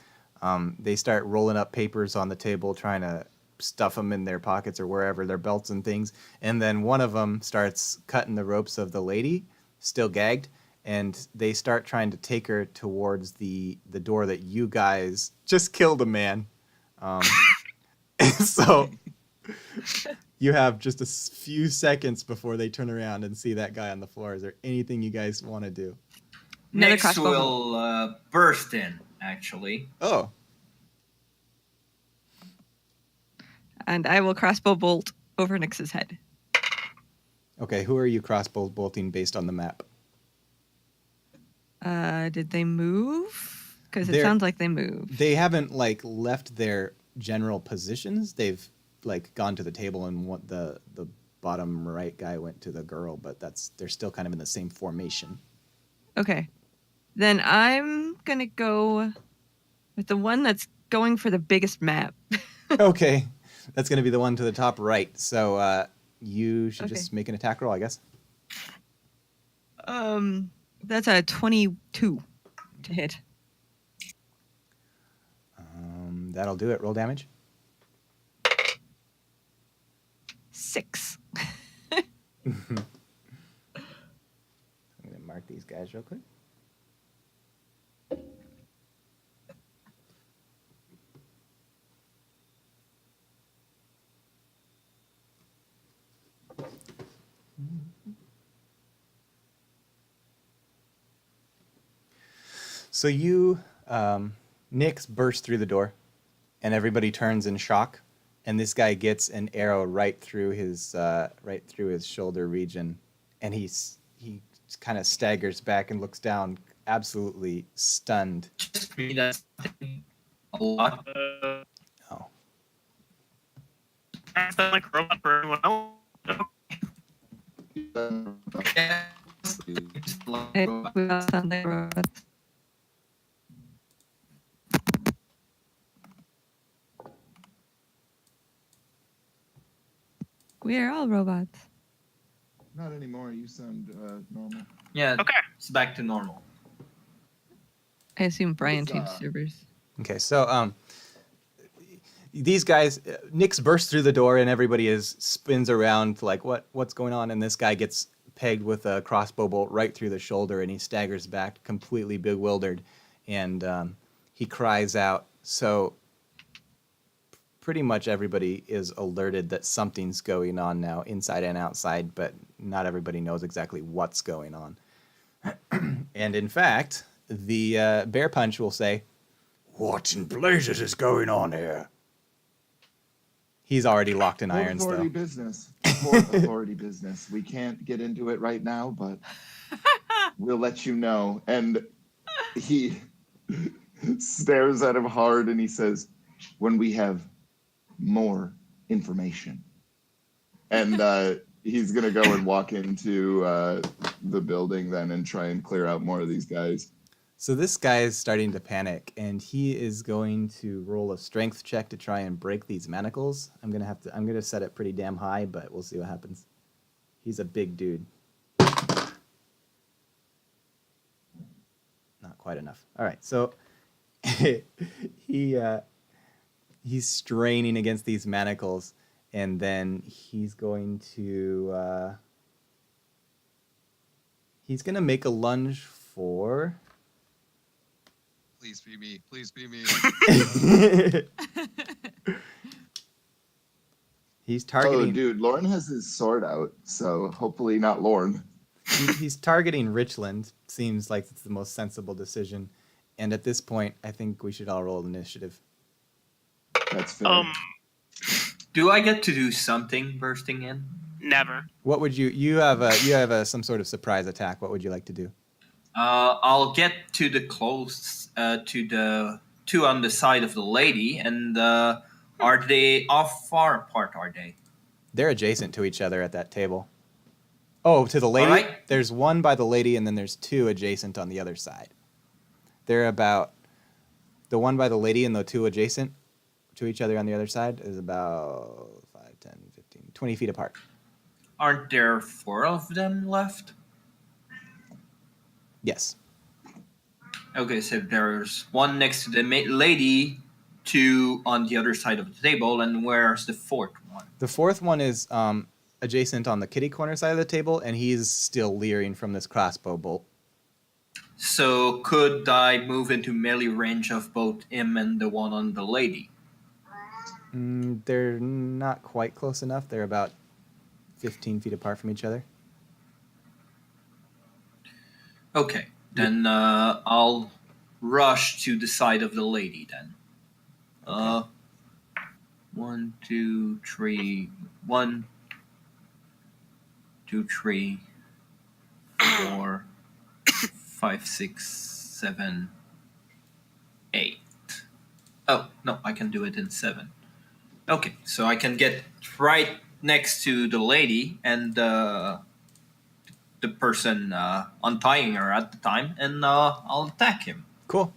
They start rolling up papers on the table, trying to stuff them in their pockets or wherever, their belts and things. And then one of them starts cutting the ropes of the lady, still gagged, and they start trying to take her towards the door that you guys just killed a man. So you have just a few seconds before they turn around and see that guy on the floor. Is there anything you guys want to do? Another Nyx crossbow will burst in, actually. Oh, And I will crossbow bolt over Nyx's head. okay. Who are you crossbow bolting based on the map? Did they move? Because it They're- sounds like they moved. They haven't like left their general positions. They've like gone to the table, and what the bottom right guy went to the girl, but they're still kind of in the same formation. Okay. Then I'm going to go with the one that's going for the biggest map. Okay, that's going to be the one to the top right. So you should Okay. just make an attack roll, I guess. That's a 22 to hit. That'll do it. Roll damage. 6. I'm going to mark these guys real quick. So you, Nyx bursts through the door, and everybody turns in shock. And this guy gets an arrow right through his shoulder region, and he kind of staggers back and looks down, absolutely stunned. Just me, that's a lot. Oh, Sound like a robot for everyone else. We all sound like robots. We are all robots. Not anymore. You sound normal. Yeah, Okay. it's back to normal. I assume Brian Huzzah. changed servers. okay. So these guys, Nyx bursts through the door, and everybody spins around like what's going on, and this guy gets pegged with a crossbow bolt right through the shoulder, and he staggers back, completely bewildered, and he cries out. So pretty much everybody is alerted that something's going on now, inside and outside, but not everybody knows exactly what's going on. And in fact, the Bearpunch will say, What in blazes is going on here? he's already locked in Port irons, Authority though. business. Port Authority business. We can't get into it right now, but we'll let you know. And he stares at him hard and he says, when we have more information. And he's going to go and walk into the building then and try and clear out more of these guys. So this guy is starting to panic, and he is going to roll a strength check to try and break these manacles. I'm gonna set it pretty damn high, but we'll see what happens. He's a big dude. Not quite enough. All right, so he's straining against these manacles, and then he's going to make a lunge for. Please be me. Please be me. He's Oh, targeting. dude, Lauren has his sword out, so hopefully not Lauren. He's targeting Richland. Seems like it's the most sensible decision. And at this point, I think we should all roll initiative. That's fair. Do I get to do something bursting in? Never. What would you have some sort of surprise attack? What would you like to do? I'll get to the close to the two on the side of the lady, and Are they off far apart? Are they? They're adjacent to each other at that table. Oh, to the lady? All right. There's one by the lady, and then there's two adjacent on the other side. They're about... The one by the lady and the two adjacent to each other on the other side is about 5, 10, 15, 20 feet apart. Aren't there 4 of them left? Yes. Okay, so there's one next to the lady, 2 on the other side of the table, and where's the 4th one? The 4th one is adjacent on the kitty corner side of the table, and he's still leering from this crossbow bolt. So could I move into melee range of both him and the one on the lady? They're not quite close enough. They're about 15 feet apart from each other. Okay, then I'll rush to the side of the lady then. Okay. 1, 2, 3. 1, 2, 3, 4, 5, 6, 7, 8. Oh, no, I can do it in 7. Okay, so I can get right next to the lady and the person untying her at the time, and I'll attack him. Cool.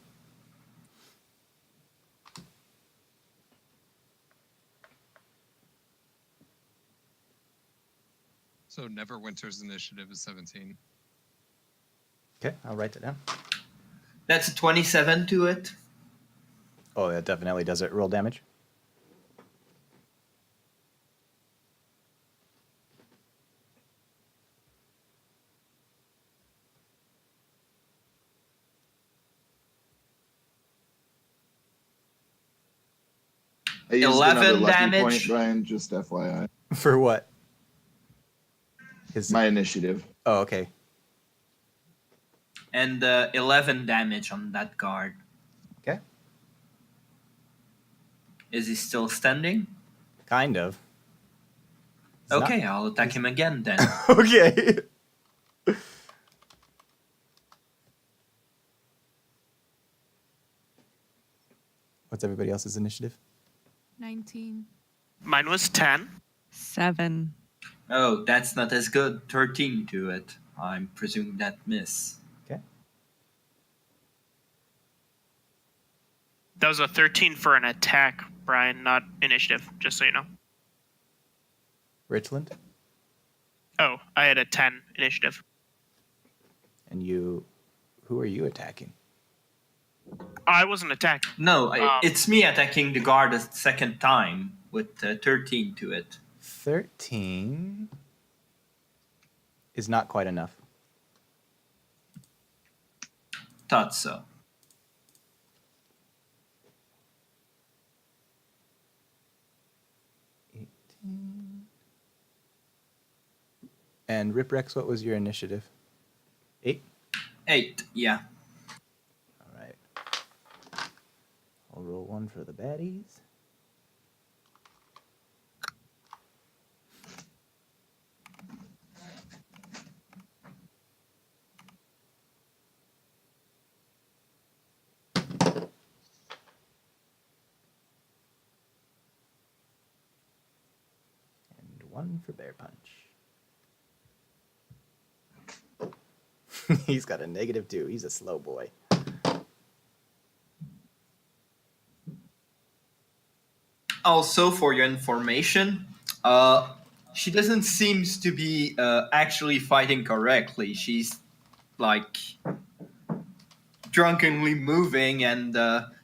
So Neverwinter's initiative is 17. Okay, I'll write that down. That's a 27 to it. Oh, that definitely does it. Roll damage. I used 11 another lucky damage. point, Brian, just FYI. For what? His... My initiative. Oh, okay. And 11 damage on that guard. Okay. Is he still standing? Kind of. It's Okay, I'll attack him again then. Okay. What's everybody else's initiative? 19. Mine was 10. 7. Oh, that's not as good. 13 to it. I'm presuming that miss. Okay. That was a 13 for an attack, Brian, not initiative, just so you know. Richland? Oh, I had a 10 initiative. And you... Who are you attacking? I wasn't attacking. No, it's me attacking the guard a second time with 13 to it. 13 is not quite enough. Thought so. And Riprex, what was your initiative? 8? 8, yeah. All right. I'll roll 1 for the baddies. And 1 for Bearpunch. He's got a -2. He's a slow boy. Also, for your information, she doesn't seem to be actually fighting correctly. She's like drunkenly moving, and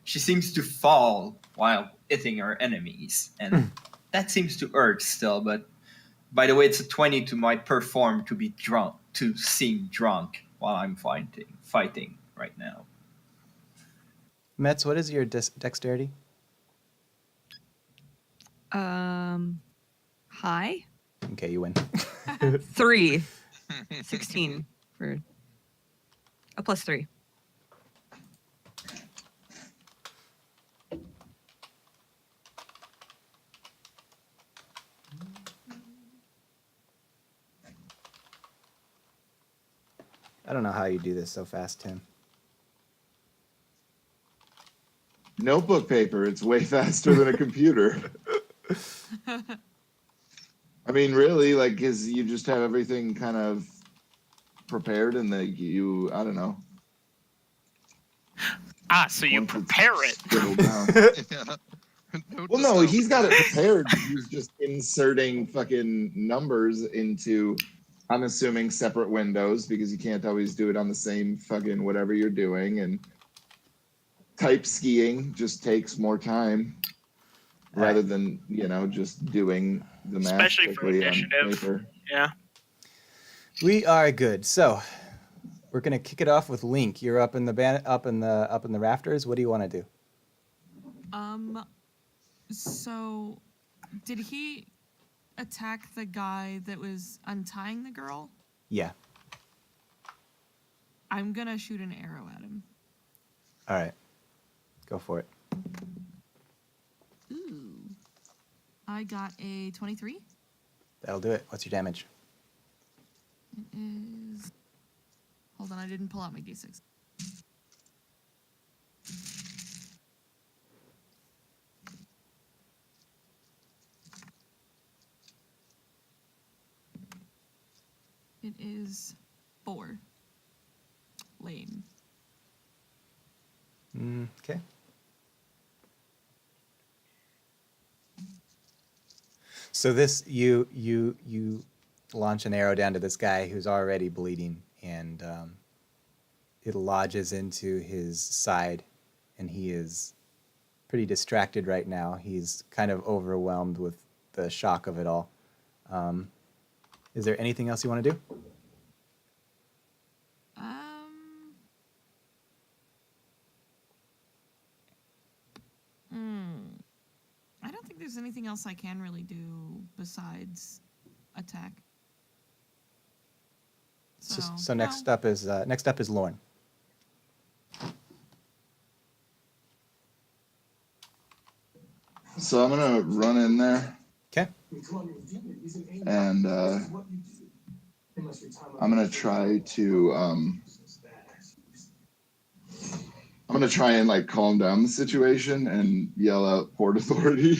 she seems to fall while hitting her enemies, and that seems to hurt still. But by the way, it's a 20 to my perform to be drunk, to seem drunk while I'm fighting right now. Metz, what is your dexterity? High? Okay, you win. 3. 16 for a +3. I don't know how you do this so fast, Tim. notebook paper. It's way faster than a computer. I mean, really, like, because you just have everything kind of prepared, and I don't know. So you Once it's prepare it. scribbled down. Yeah. Note Well, to no, self. he's got it prepared. He's just inserting fucking numbers into, I'm assuming, separate windows because you can't always do it on the same fucking whatever you're doing. And type skiing just takes more time rather than, just doing the math Especially for quickly on initiative. paper. Yeah. We are good. So we're gonna kick it off with Link. You're up in the up in the rafters. What do you want to do? So did he attack the guy that was untying the girl? Yeah. I'm gonna shoot an arrow at him. All right. Go for it. Ooh. I got a 23. That'll do it. What's your damage? It is. Hold on, I didn't pull out my d6. It is 4. Lame. Okay. So this you launch an arrow down to this guy who's already bleeding, and it lodges into his side, and he is pretty distracted right now. He's kind of overwhelmed with the shock of it all. Is there anything else you want to do? I don't think there's anything else I can really do besides attack. So next up is Lorne. So I'm gonna run in there. Okay. And I'm gonna try and like calm down the situation and yell out Port Authority.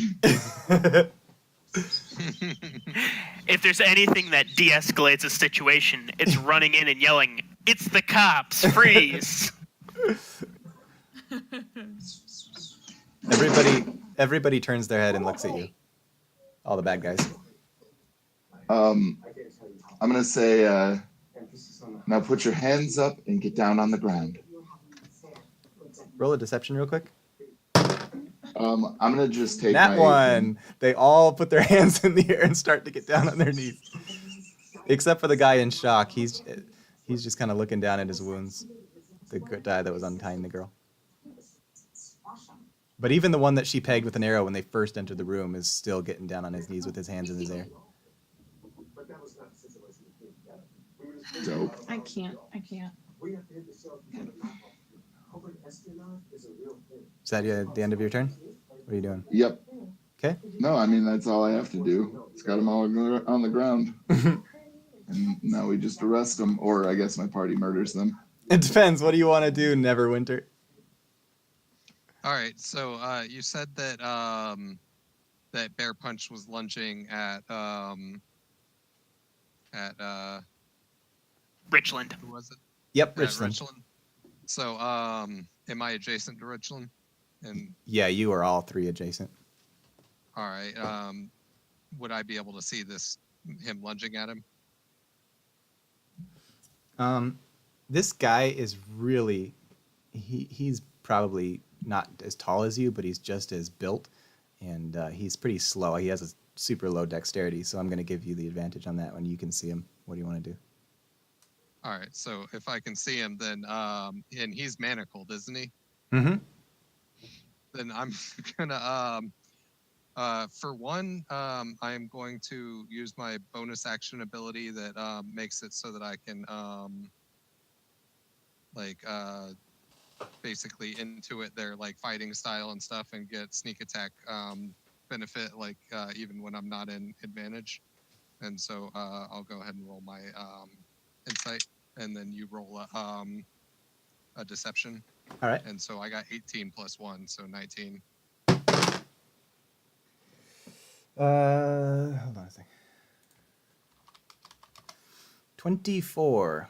If there's anything that de-escalates a situation, it's running in and yelling, "It's the cops! Freeze!" Everybody turns their head and looks at you. All the bad guys. I'm gonna say, now put your hands up and get down on the ground. Roll a deception real quick. I'm gonna just take That my one. They all put their hands in the air and start to get down on their knees. Except for the guy in shock. He's just kind of looking down at his wounds. The guy that was untying the girl. But even the one that she pegged with an arrow when they first entered the room is still getting down on his knees with his hands in his air. Dope. I can't. Is that the end of your turn? What are you doing? Yep. Okay. No, I mean, that's all I have to do. It's got them all on the ground. And now we just arrest them, or I guess my party murders them. It depends. What do you want to do, Neverwinter? All right. So you said that that Bearpunch was lunging at Richland. who was it? Yep, At Richland. Richland. So am I adjacent to Richland? And Yeah, you are all three adjacent. all right. Would I be able to see him lunging at him? This guy is really, he's probably not as tall as you, but he's just as built, and he's pretty slow. He has a super low dexterity, so I'm going to give you the advantage on that one. You can see him. What do you want to do? All right. So if I can see him, then and he's manacled, isn't he? Mm-hmm. Then I'm gonna for one, I'm going to use my bonus action ability that makes it so that I can basically intuit their like fighting style and stuff and get sneak attack benefit even when I'm not in advantage. And so I'll go ahead and roll my insight, and then you roll a deception. All right. And so I got 18 plus 1, so 19. Hold on a second. 24.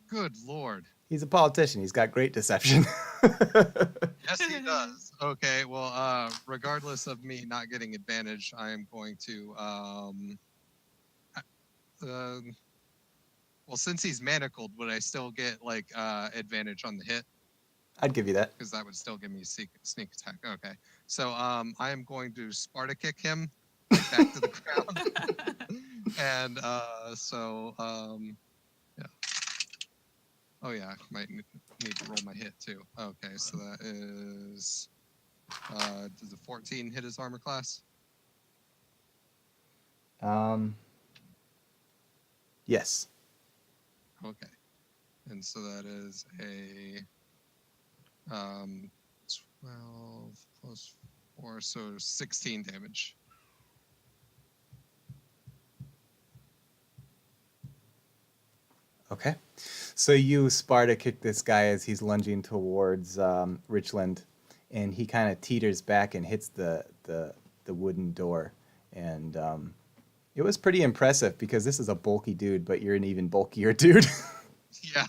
Good lord. He's a politician. He's got great deception. Yes, he does. Okay, well, regardless of me not getting advantage, I am going to, well, since he's manacled, would I still get, like, advantage on the hit? I'd give you that. Because that would still give me sneak attack. Okay. So, I am going to Sparta kick him like, back to the ground. And, yeah. Oh, yeah, I might need to roll my hit, too. Okay, so that is... does a 14 hit his armor class? Yes. Okay. And so that is a 12 plus 4, so 16 damage. Okay. So you Sparta kick this guy as he's lunging towards Richland, and he kind of teeters back and hits the wooden door. And it was pretty impressive because this is a bulky dude, but you're an even bulkier dude. Yeah.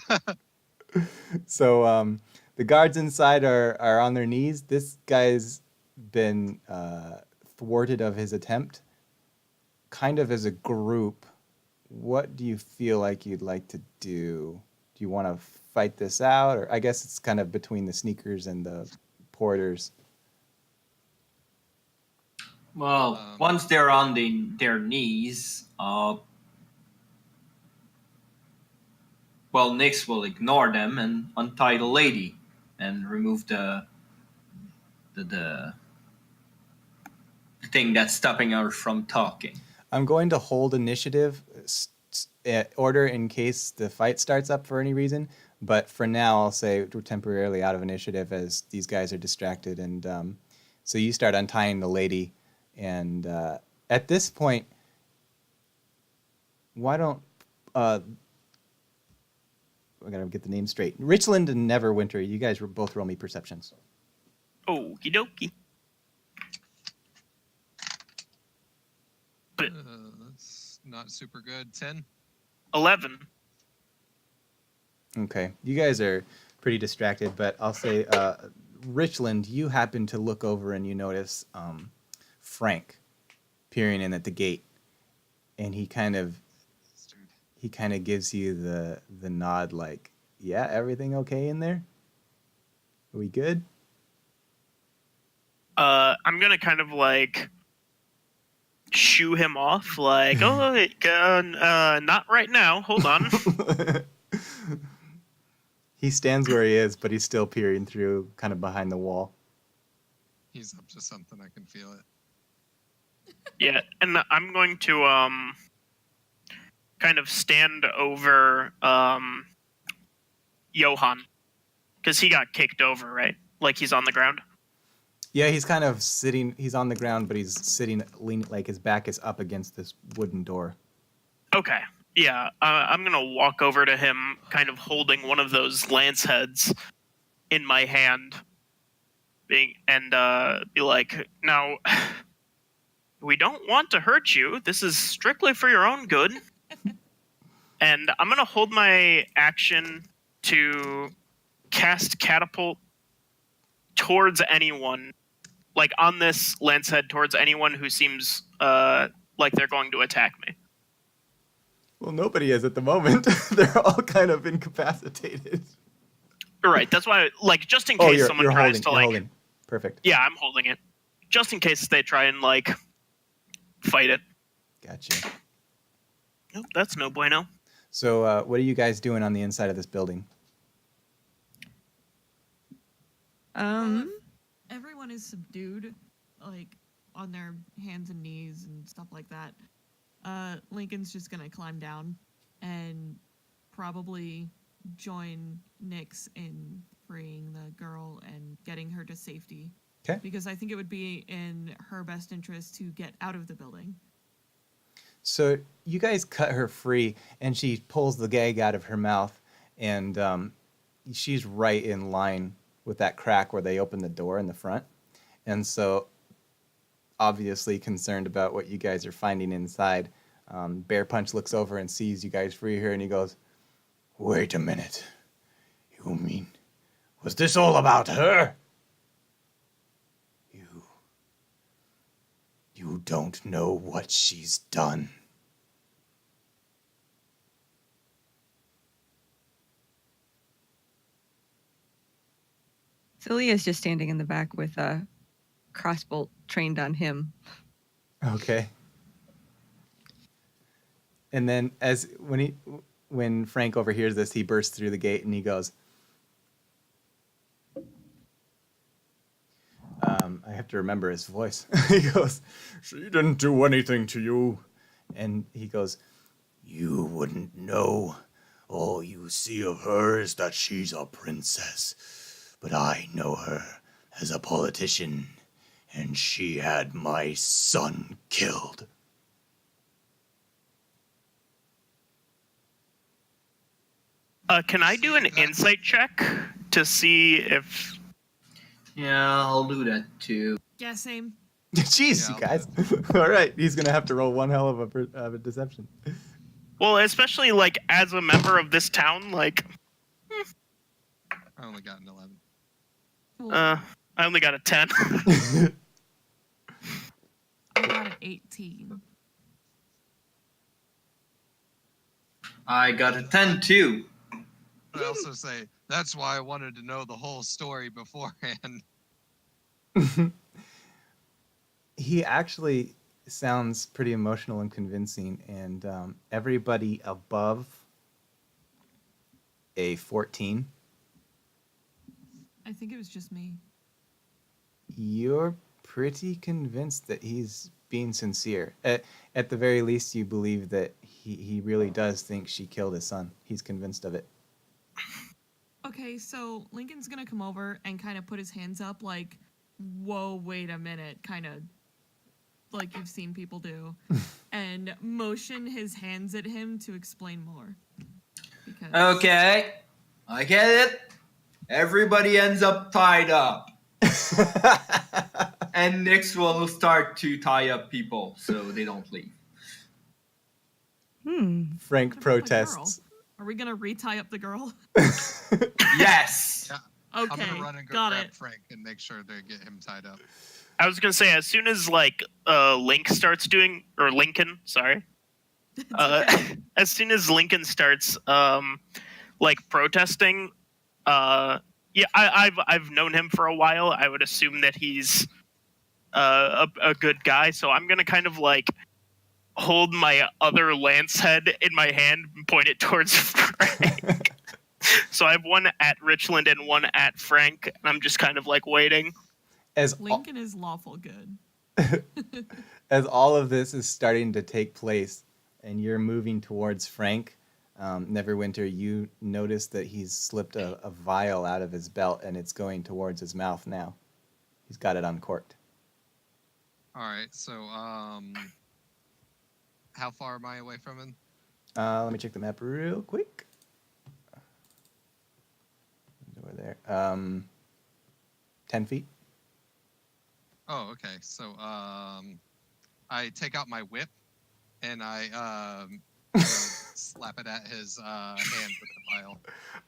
So the guards inside are on their knees. This guy's been thwarted of his attempt. Kind of as a group, what do you feel like you'd like to do? Do you want to fight this out? Or I guess it's kind of between the sneakers and the porters. Well, once they're on their knees, well, Nyx will ignore them and untie the lady and remove the thing that's stopping her from talking. I'm going to hold initiative order in case the fight starts up for any reason. But for now, I'll say we're temporarily out of initiative as these guys are distracted. And so you start untying the lady. And at this point, why don't... I got to get the name straight. Richland and Neverwinter, you guys both roll me perceptions. Okie dokie. That's not super good. 10? 11. Okay. You guys are pretty distracted, but I'll say, Richland, you happen to look over and you notice Frank peering in at the gate. And he kind of gives you the nod like, yeah, everything okay in there? Are we good? I'm gonna kind of like shoo him off, like, not right now. Hold on. He stands where he is, but he's still peering through, kind of behind the wall. He's up to something. I can feel it. Yeah, and I'm going to kind of stand over Johan, because he got kicked over, right? Like he's on the ground. Yeah, he's kind of sitting. He's on the ground, but he's sitting, leaning, like his back is up against this wooden door. Okay. Yeah, I'm going to walk over to him, kind of holding one of those lance heads in my hand, and be like, now, we don't want to hurt you. This is strictly for your own good. And I'm going to hold my action to cast Catapult towards anyone, like on this lance head, towards anyone who seems like they're going to attack me. Well, nobody is at the moment. They're all kind of incapacitated. Right, that's why, like, just in case someone tries to, like... holding. Perfect. Yeah, I'm holding it. Just in case they try and, like, fight it. Gotcha. Nope, that's no bueno. So what are you guys doing on the inside of this building? Everyone is subdued, like on their hands and knees and stuff like that. Lincoln's just gonna climb down and probably join Nyx in freeing the girl and getting her to safety. Okay. Because I think it would be in her best interest to get out of the building. So you guys cut her free, and she pulls the gag out of her mouth, and she's right in line with that crack where they open the door in the front. And so, obviously concerned about what you guys are finding inside, Bearpunch looks over and sees you guys free here, and he goes, Wait a minute. You mean, was this all about her? You don't know what she's done. Celia's just standing in the back with a crossbow trained on him. okay. And then when Frank overhears this, he bursts through the gate and he goes, I have to remember his voice. He goes, She didn't do anything to you. and he goes, You wouldn't know. All you see of her is that she's a princess. But I know her as a politician, and she had my son killed. Can I do an insight check to see if? Yeah, I'll do that too. Yeah, same. Jeez, Yeah, you guys. All right, he's going to have to roll one hell of a deception. Well, especially like as a member of this town, like I only got an 11. Well, I only got a 10. I got an 18. I got a 10 too. I also say that's why I wanted to know the whole story beforehand. He actually sounds pretty emotional and convincing, and everybody above a 14, I think it was just me. you're pretty convinced that he's being sincere. At the very least, you believe that he really does think she killed his son. He's convinced of it. Okay, so Lincoln's gonna come over and kind of put his hands up, like, whoa, wait a minute, kind of like you've seen people do, and motion his hands at him to explain more. Because Okay, I get it. Everybody ends up tied up. And Nix will start to tie up people so they don't leave. Frank What about the protests. girl? Are we gonna retie up the girl? Yes! Yeah, Okay, I'm gonna run and go got grab it. Frank and make sure they get him tied up. I was gonna say as soon as like Link starts doing, or Lincoln, sorry. As soon as Lincoln starts like protesting, yeah, I've known him for a while. I would assume that he's a good guy, so I'm gonna kind of like hold my other lance head in my hand and point it towards Frank. So I have one at Richland and one at Frank, and I'm just kind of like waiting. Lincoln is lawful good. As all of this is starting to take place and you're moving towards Frank, Neverwinter, you notice that he's slipped a vial out of his belt and it's going towards his mouth now. He's got it uncorked. All right, so how far am I away from him? Let me check the map real quick. Over there. 10 feet. Oh, okay. So I take out my whip and I slap it at his hand with the vial.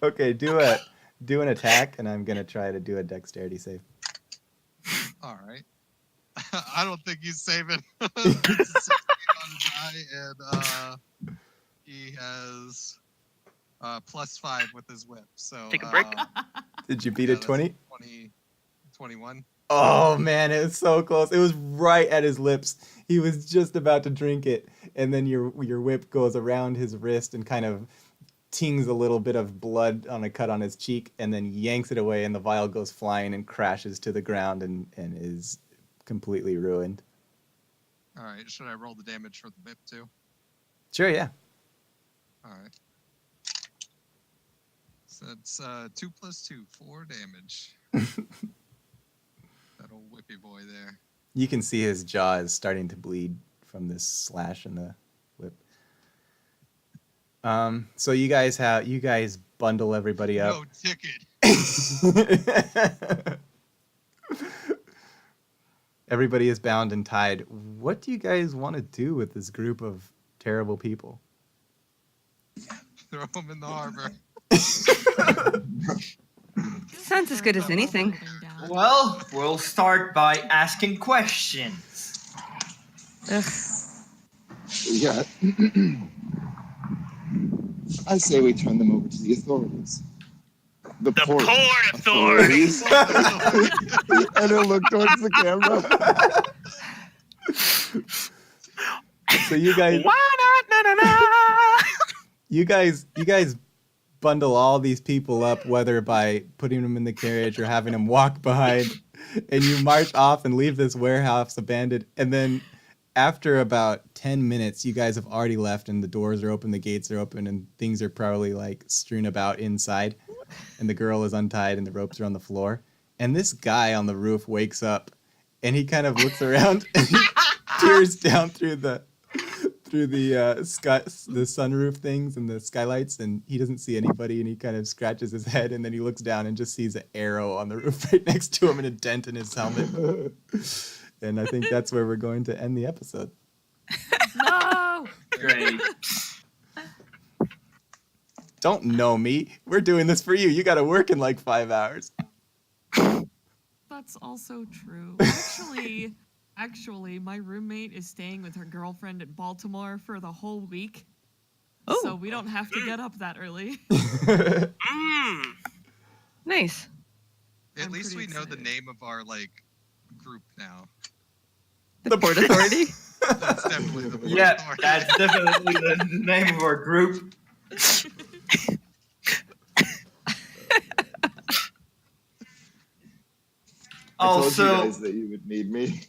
Okay, do an attack, and I'm gonna try to do a dexterity save. All right. I don't think he's saving. It's a 16 on the die, and he has +5 with his whip. So Take a break. Did you beat a 20? 21. Oh man, it was so close. It was right at his lips. He was just about to drink it, and then your whip goes around his wrist and kind of tings a little bit of blood on a cut on his cheek, and then yanks it away, and the vial goes flying and crashes to the ground and is completely ruined. All right. Should I roll the damage for the whip too? Sure, yeah. All right. So it's 2 + 2, 4 damage. That old whippy boy there. You can see his jaw is starting to bleed from this slash in the whip. So you guys bundle everybody up. No ticket. Everybody is bound and tied. What do you guys want to do with this group of terrible people? Throw them in the harbor. Sounds as good as anything. Well, we'll start by asking questions. Ugh. Yeah. I say we turn them over to the authorities. The Port authorities. And he'll look towards the camera. So you guys, Why not? Na, na, na. you guys bundle all these people up, whether by putting them in the carriage or having them walk behind, and you march off and leave this warehouse abandoned. And then after about 10 minutes, you guys have already left, and the doors are open, the gates are open, and things are probably like strewn about inside. And the girl is untied, and the ropes are on the floor. And this guy on the roof wakes up, and he kind of looks around, and he peers down through the sunroof things and the skylights, and he doesn't see anybody, and he kind of scratches his head, and then he looks down and just sees an arrow on the roof right next to him and a dent in his helmet. And I think that's where we're going to end the episode. No! Great. Don't know me. We're doing this for you. You got to work in like 5 hours. That's also true. Actually, my roommate is staying with her girlfriend in Baltimore for the whole week. Oh. So we don't have to get up that early. Nice. At I'm least we pretty know the excited. name of our group now. The Port Authority. That's definitely the Yeah, Authority. that's definitely the name of our group. I told you Also, guys that you would need me.